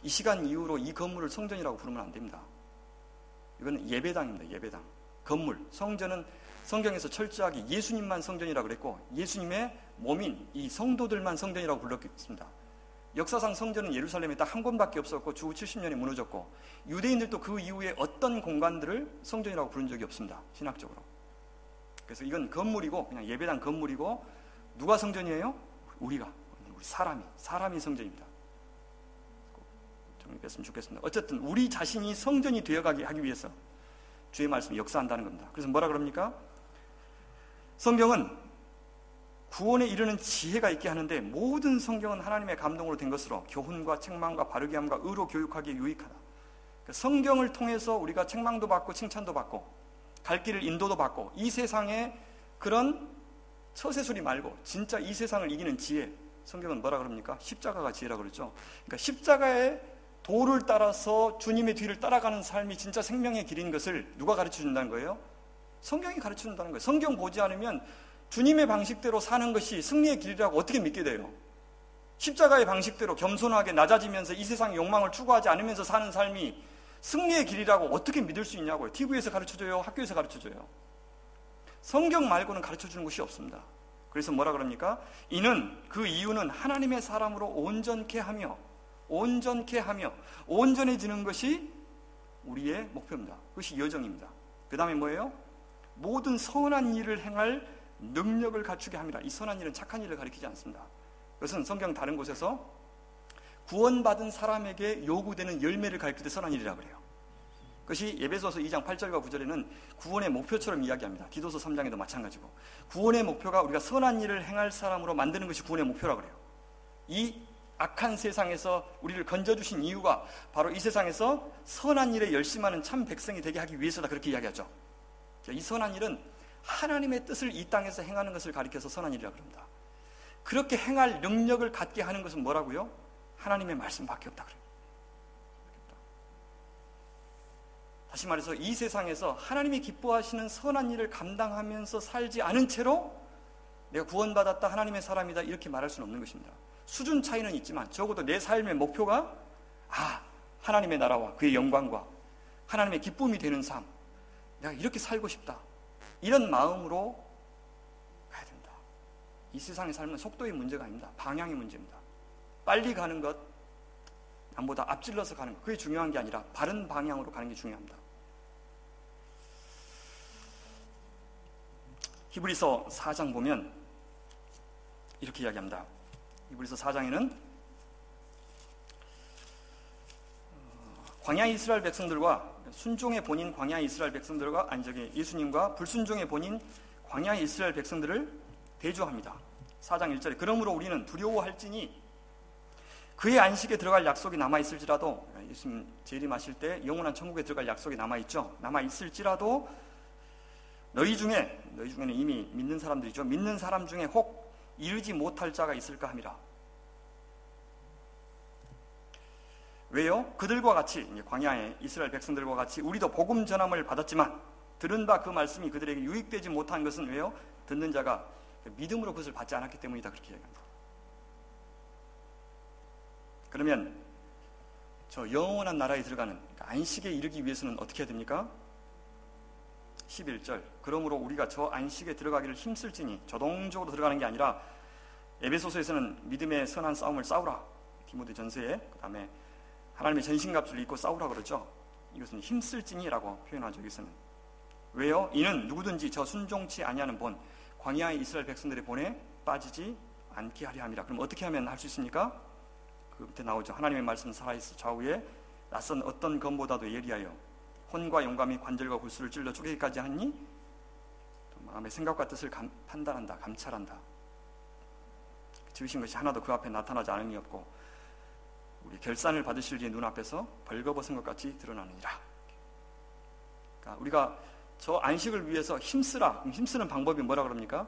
이 시간 이후로 이 건물을 성전이라고 부르면 안 됩니다. 이거는 예배당입니다. 예배당. 건물, 성전은 성경에서 철저하게 예수님만 성전이라고 그랬고 예수님의 몸인 이 성도들만 성전이라고 불렀습니다. 역사상 성전은 예루살렘에 딱 한 곳밖에 없었고 주후 70년에 무너졌고 유대인들도 그 이후에 어떤 공간들을 성전이라고 부른 적이 없습니다. 신학적으로. 그래서 이건 건물이고 그냥 예배당 건물이고 누가 성전이에요? 우리 사람이 성전입니다. 정리했으면 좋겠습니다. 어쨌든 우리 자신이 성전이 되어가게 하기 위해서 주의 말씀이 역사한다는 겁니다. 그래서 뭐라 그럽니까? 성경은 구원에 이르는 지혜가 있게 하는데 모든 성경은 하나님의 감동으로 된 것으로 교훈과 책망과 바르게 함과 의로 교육하기에 유익하다. 성경을 통해서 우리가 책망도 받고 칭찬도 받고 갈 길을 인도도 받고 이 세상에 그런 처세술이 말고 진짜 이 세상을 이기는 지혜, 성경은 뭐라 그럽니까? 십자가가 지혜라고 그러죠. 그러니까 십자가의 도를 따라서 주님의 뒤를 따라가는 삶이 진짜 생명의 길인 것을 누가 가르쳐 준다는 거예요? 성경이 가르쳐 준다는 거예요. 성경 보지 않으면 주님의 방식대로 사는 것이 승리의 길이라고 어떻게 믿게 돼요? 십자가의 방식대로 겸손하게 낮아지면서 이 세상의 욕망을 추구하지 않으면서 사는 삶이 승리의 길이라고 어떻게 믿을 수 있냐고요. TV에서 가르쳐줘요? 학교에서 가르쳐줘요? 성경 말고는 가르쳐주는 것이 없습니다. 그래서 뭐라 그럽니까? 그 이유는 하나님의 사람으로 온전케 하며 온전해지는 것이 우리의 목표입니다. 그것이 여정입니다. 그 다음에 뭐예요? 모든 선한 일을 행할 능력을 갖추게 합니다. 이 선한 일은 착한 일을 가리키지 않습니다. 그것은 성경 다른 곳에서 구원받은 사람에게 요구되는 열매를 가리킬 때 선한 일이라고 그래요. 그것이 에베소서 2장 8절과 9절에는 구원의 목표처럼 이야기합니다. 디도서 3장에도 마찬가지고 구원의 목표가 우리가 선한 일을 행할 사람으로 만드는 것이 구원의 목표라고 그래요. 이 악한 세상에서 우리를 건져주신 이유가 바로 이 세상에서 선한 일에 열심하는 참 백성이 되게 하기 위해서다, 그렇게 이야기하죠. 이 선한 일은 하나님의 뜻을 이 땅에서 행하는 것을 가리켜서 선한 일이라고 합니다. 그렇게 행할 능력을 갖게 하는 것은 뭐라고요? 하나님의 말씀밖에 없다 그래요. 다시 말해서 이 세상에서 하나님이 기뻐하시는 선한 일을 감당하면서 살지 않은 채로 내가 구원받았다, 하나님의 사람이다 이렇게 말할 수는 없는 것입니다. 수준 차이는 있지만 적어도 내 삶의 목표가 하나님의 나라와 그의 영광과 하나님의 기쁨이 되는 삶, 내가 이렇게 살고 싶다, 이런 마음으로 가야 된다. 이 세상의 삶은 속도의 문제가 아닙니다. 방향의 문제입니다. 빨리 가는 것, 남보다 앞질러서 가는 것, 그게 중요한 게 아니라 바른 방향으로 가는 게 중요합니다. 히브리서 4장 보면 이렇게 이야기합니다. 히브리서 4장에는 광야 이스라엘 백성들과 순종의 본인 광야 이스라엘 백성들과 예수님과 불순종의 본인 광야 이스라엘 백성들을 대조합니다. 4장 1절에 그러므로 우리는 두려워할지니 그의 안식에 들어갈 약속이 남아있을지라도, 예수님 재림하실 때 영원한 천국에 들어갈 약속이 남아있죠. 남아있을지라도 너희 중에는 이미 믿는 사람들이죠. 믿는 사람 중에 혹 이르지 못할 자가 있을까 함이라. 왜요? 그들과 같이, 광야의 이스라엘 백성들과 같이 우리도 복음 전함을 받았지만 들은 바 그 말씀이 그들에게 유익되지 못한 것은 왜요? 듣는 자가 믿음으로 그것을 받지 않았기 때문이다, 그렇게 얘기합니다. 그러면 저 영원한 나라에 들어가는 안식에 이르기 위해서는 어떻게 해야 됩니까? 11절 그러므로 우리가 저 안식에 들어가기를 힘쓸지니 저동적으로 들어가는 게 아니라, 에베소서에서는 믿음의 선한 싸움을 싸우라, 디모데전서에 그 다음에 하나님의 전신갑주를 입고 싸우라 그러죠. 이것은 힘쓸지니라고 표현하죠. 여기서는 왜요? 이는 누구든지 저 순종치 아니하는 본 광야의 이스라엘 백성들의 본에 빠지지 않게 하려 함이라. 그럼 어떻게 하면 할 수 있습니까? 그 밑에 나오죠. 하나님의 말씀 살아있어 좌우에 낯선 어떤 검보다도 예리하여 혼과 영감이 관절과 골수를 찔러 쪼개기까지 하니 또 마음의 생각과 뜻을 판단한다, 감찰한다. 지으신 것이 하나도 그 앞에 나타나지 않음이 없고 우리 결산을 받으실 이의 눈앞에서 벌거벗은 것 같이 드러나느니라. 그러니까 우리가 저 안식을 위해서 힘쓰라. 힘쓰는 방법이 뭐라 그럽니까?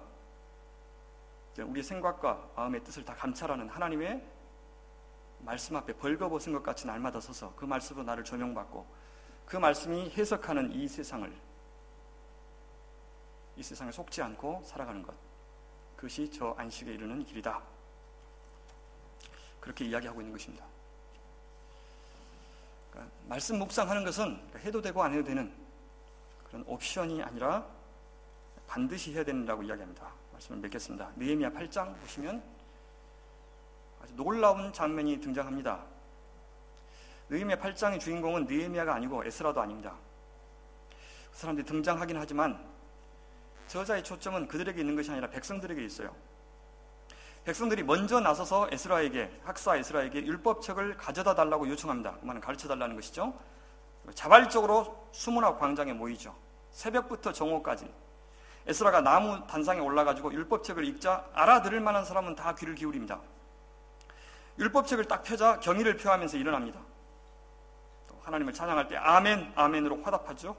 우리의 생각과 마음의 뜻을 다 감찰하는 하나님의 말씀 앞에 벌거벗은 것 같이 날마다 서서 그 말씀으로 나를 조명받고 그 말씀이 해석하는 이 세상에 속지 않고 살아가는 것, 그것이 저 안식에 이르는 길이다. 그렇게 이야기하고 있는 것입니다. 그러니까 말씀 묵상하는 것은 해도 되고 안 해도 되는 그런 옵션이 아니라 반드시 해야 된다고 이야기합니다. 말씀을 맺겠습니다. 느헤미야 8장 보시면 아주 놀라운 장면이 등장합니다. 느헤미야 8장의 주인공은 느헤미야가 아니고 에스라도 아닙니다. 그 사람들이 등장하긴 하지만 저자의 초점은 그들에게 있는 것이 아니라 백성들에게 있어요. 백성들이 먼저 나서서 학사 에스라에게 율법책을 가져다 달라고 요청합니다. 그 말은 가르쳐 달라는 것이죠. 자발적으로 수문학 광장에 모이죠. 새벽부터 정오까지 에스라가 나무 단상에 올라가지고 율법책을 읽자 알아들을 만한 사람은 다 귀를 기울입니다. 율법책을 딱 펴자 경의를 표하면서 일어납니다. 또 하나님을 찬양할 때 아멘, 아멘으로 화답하죠.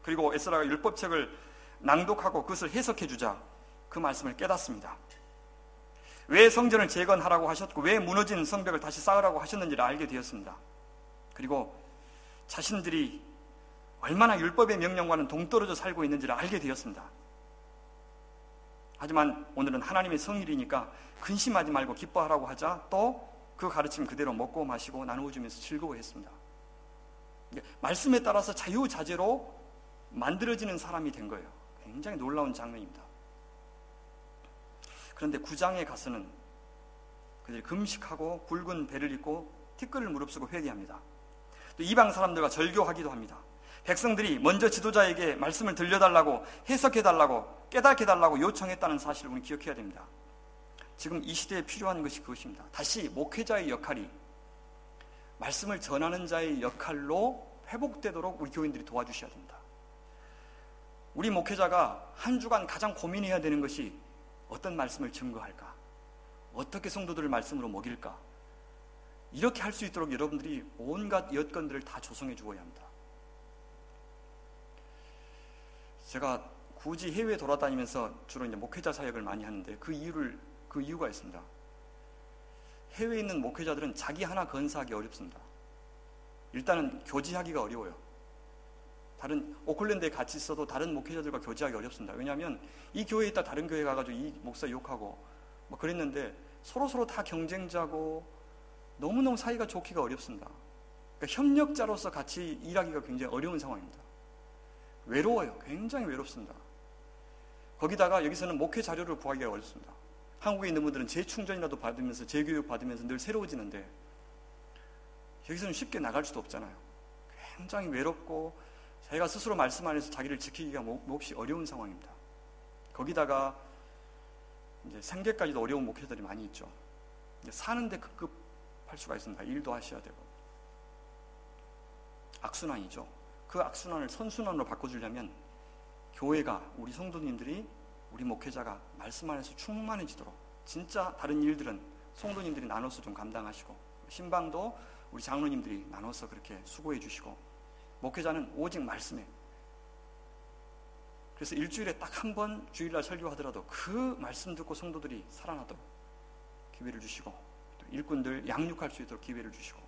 그리고 에스라가 율법책을 낭독하고 그것을 해석해 주자 그 말씀을 깨닫습니다. 왜 성전을 재건하라고 하셨고 왜 무너진 성벽을 다시 쌓으라고 하셨는지를 알게 되었습니다. 그리고 자신들이 얼마나 율법의 명령과는 동떨어져 살고 있는지를 알게 되었습니다. 하지만 오늘은 하나님의 성일이니까 근심하지 말고 기뻐하라고 하자 또 그 가르침 그대로 먹고 마시고 나누어 주면서 즐거워했습니다. 말씀에 따라서 자유자재로 만들어지는 사람이 된 거예요. 굉장히 놀라운 장면입니다. 그런데 9장에 가서는 그들이 금식하고 굵은 배를 입고 티끌을 무릅쓰고 회개합니다. 또 이방 사람들과 절교하기도 합니다. 백성들이 먼저 지도자에게 말씀을 들려달라고, 해석해달라고, 깨닫게달라고 요청했다는 사실을 우리는 기억해야 됩니다. 지금 이 시대에 필요한 것이 그것입니다. 다시 목회자의 역할이 말씀을 전하는 자의 역할로 회복되도록 우리 교인들이 도와주셔야 됩니다. 우리 목회자가 한 주간 가장 고민해야 되는 것이 어떤 말씀을 증거할까? 어떻게 성도들을 말씀으로 먹일까? 이렇게 할 수 있도록 여러분들이 온갖 여건들을 다 조성해 주어야 합니다. 제가 굳이 해외에 돌아다니면서 주로 이제 목회자 사역을 많이 하는데 그 이유가 있습니다. 해외에 있는 목회자들은 자기 하나 건사하기 어렵습니다. 일단은 교제하기가 어려워요. 다른 오클랜드에 같이 있어도 다른 목회자들과 교제하기 어렵습니다. 왜냐하면 이 교회에 있다 다른 교회 가가지고 이 목사 욕하고 뭐 그랬는데 서로 다 경쟁자고 너무너무 사이가 좋기가 어렵습니다. 그러니까 협력자로서 같이 일하기가 굉장히 어려운 상황입니다. 외로워요. 굉장히 외롭습니다. 거기다가 여기서는 목회 자료를 구하기가 어렵습니다. 한국에 있는 분들은 재충전이라도 받으면서 재교육 받으면서 늘 새로워지는데 여기서는 쉽게 나갈 수도 없잖아요. 굉장히 외롭고 자기가 스스로 말씀 안에서 자기를 지키기가 몹시 어려운 상황입니다. 거기다가 이제 생계까지도 어려운 목회자들이 많이 있죠. 사는데 급급할 수가 있습니다. 일도 하셔야 되고. 악순환이죠. 그 악순환을 선순환으로 바꿔주려면 교회가, 우리 성도님들이, 우리 목회자가 말씀 안에서 충만해지도록 진짜 다른 일들은 성도님들이 나눠서 좀 감당하시고 신방도 우리 장로님들이 나눠서 그렇게 수고해 주시고 목회자는 오직 말씀에, 그래서 일주일에 딱 한 번 주일날 설교하더라도 그 말씀 듣고 성도들이 살아나도록 기회를 주시고 또 일꾼들 양육할 수 있도록 기회를 주시고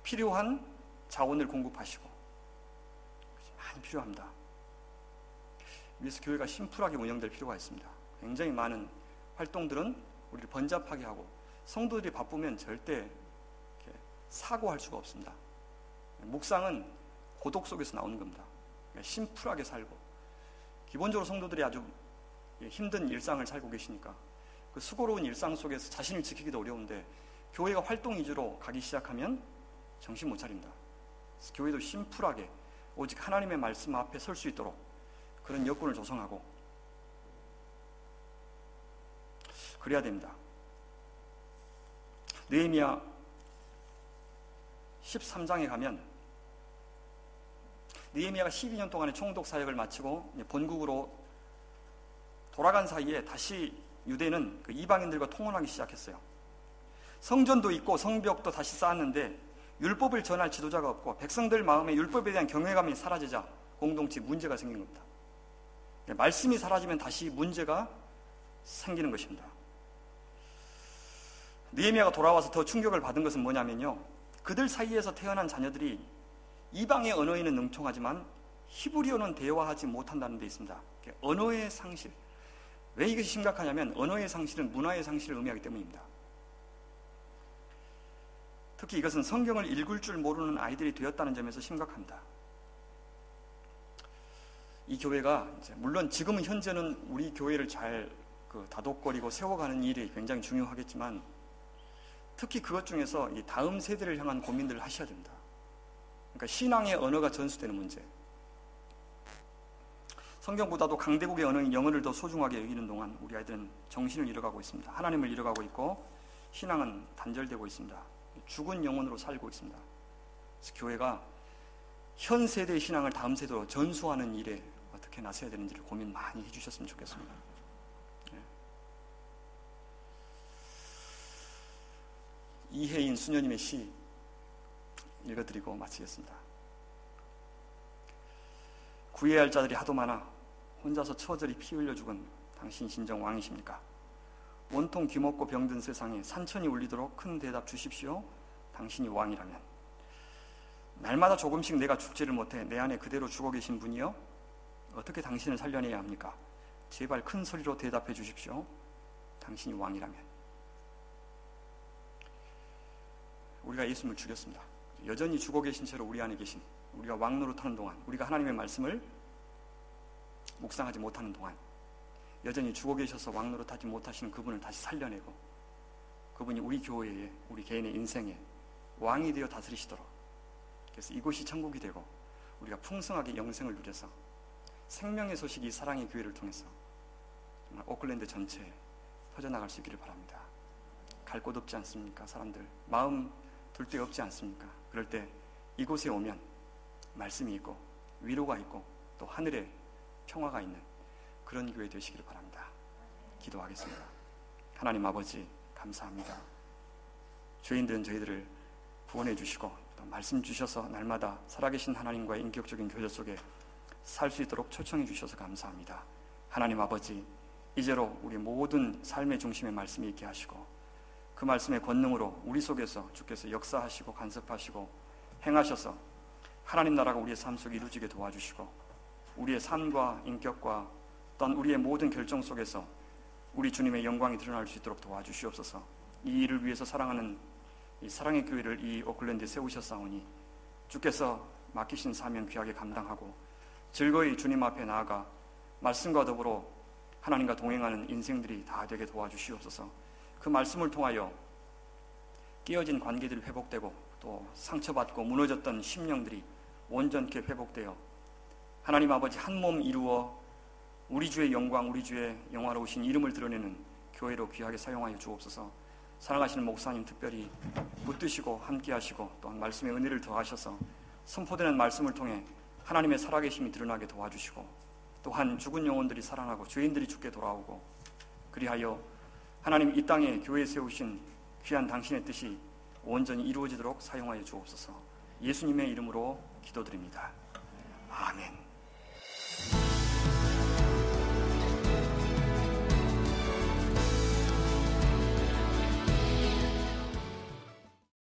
필요한 자원을 공급하시고 많이 필요합니다. 위에서 교회가 심플하게 운영될 필요가 있습니다. 굉장히 많은 활동들은 우리를 번잡하게 하고 성도들이 바쁘면 절대 사고할 수가 없습니다. 묵상은 고독 속에서 나오는 겁니다. 심플하게 살고 기본적으로 성도들이 아주 힘든 일상을 살고 계시니까 그 수고로운 일상 속에서 자신을 지키기도 어려운데 교회가 활동 위주로 가기 시작하면 정신 못 차립니다. 그래서 교회도 심플하게 오직 하나님의 말씀 앞에 설 수 있도록 그런 여건을 조성하고 그래야 됩니다. 느헤미야 13장에 가면 느헤미야가 12년 동안의 총독 사역을 마치고 본국으로 돌아간 사이에 다시 유대는 그 이방인들과 통혼하기 시작했어요. 성전도 있고 성벽도 다시 쌓았는데 율법을 전할 지도자가 없고 백성들 마음에 율법에 대한 경외감이 사라지자 공동체 문제가 생긴 겁니다. 말씀이 사라지면 다시 문제가 생기는 것입니다. 느헤미야가 돌아와서 더 충격을 받은 것은 뭐냐면요, 그들 사이에서 태어난 자녀들이 이방의 언어에는 능통하지만 히브리어는 대화하지 못한다는 데 있습니다. 언어의 상실. 왜 이것이 심각하냐면 언어의 상실은 문화의 상실을 의미하기 때문입니다. 특히 이것은 성경을 읽을 줄 모르는 아이들이 되었다는 점에서 심각합니다. 이 교회가 물론 지금은 현재는 우리 교회를 잘 다독거리고 세워가는 일이 굉장히 중요하겠지만 특히 그것 중에서 이 다음 세대를 향한 고민들을 하셔야 됩니다. 그러니까 신앙의 언어가 전수되는 문제. 성경보다도 강대국의 언어인 영어를 더 소중하게 여기는 동안 우리 아이들은 정신을 잃어가고 있습니다. 하나님을 잃어가고 있고 신앙은 단절되고 있습니다. 죽은 영혼으로 살고 있습니다. 그래서 교회가 현 세대의 신앙을 다음 세대로 전수하는 일에 어떻게 나서야 되는지를 고민 많이 해주셨으면 좋겠습니다. 이혜인 수녀님의 시 읽어드리고 마치겠습니다. 구해야 할 자들이 하도 많아 혼자서 처절히 피 흘려 죽은 당신 진정 왕이십니까? 온통 귀먹고 병든 세상에 산천이 울리도록 큰 대답 주십시오. 당신이 왕이라면. 날마다 조금씩 내가 죽지를 못해 내 안에 그대로 죽어 계신 분이요, 어떻게 당신을 살려내야 합니까? 제발 큰 소리로 대답해 주십시오. 당신이 왕이라면. 우리가 예수님을 죽였습니다. 여전히 죽어 계신 채로 우리 안에 계신, 우리가 왕 노릇하는 동안, 우리가 하나님의 말씀을 묵상하지 못하는 동안 여전히 죽어 계셔서 왕 노릇하지 못하시는 그분을 다시 살려내고 그분이 우리 교회에, 우리 개인의 인생에 왕이 되어 다스리시도록, 그래서 이곳이 천국이 되고 우리가 풍성하게 영생을 누려서 생명의 소식이 사랑의 교회를 통해서 정말 오클랜드 전체에 퍼져나갈 수 있기를 바랍니다. 갈 곳 없지 않습니까? 사람들 마음 둘 데 없지 않습니까? 그럴 때 이곳에 오면 말씀이 있고 위로가 있고 또 하늘에 평화가 있는 그런 교회 되시기를 바랍니다. 기도하겠습니다. 하나님 아버지, 감사합니다. 죄인들은 저희들을 구원해 주시고 또 말씀 주셔서 날마다 살아계신 하나님과의 인격적인 교제 속에 살 수 있도록 초청해 주셔서 감사합니다. 하나님 아버지, 이제로 우리 모든 삶의 중심에 말씀이 있게 하시고 그 말씀의 권능으로 우리 속에서 주께서 역사하시고 간섭하시고 행하셔서 하나님 나라가 우리의 삶 속에 이루어지게 도와주시고 우리의 삶과 인격과 또한 우리의 모든 결정 속에서 우리 주님의 영광이 드러날 수 있도록 도와주시옵소서. 이 일을 위해서 사랑하는 이 사랑의 교회를 이 오클랜드에 세우셨사오니 주께서 맡기신 사명 귀하게 감당하고 즐거이 주님 앞에 나아가 말씀과 더불어 하나님과 동행하는 인생들이 다 되게 도와주시옵소서. 그 말씀을 통하여 깨어진 관계들이 회복되고 또 상처받고 무너졌던 심령들이 온전케 회복되어 하나님 아버지 한 몸 이루어 우리 주의 영광, 우리 주의 영화로우신 이름을 드러내는 교회로 귀하게 사용하여 주옵소서. 사랑하시는 목사님 특별히 붙드시고 함께 하시고 또한 말씀의 은혜를 더하셔서 선포되는 말씀을 통해 하나님의 살아계심이 드러나게 도와주시고 또한 죽은 영혼들이 살아나고 죄인들이 죽게 돌아오고 그리하여 하나님 이 땅에 교회에 세우신 귀한 당신의 뜻이 온전히 이루어지도록 사용하여 주옵소서. 예수님의 이름으로 기도드립니다. 아멘.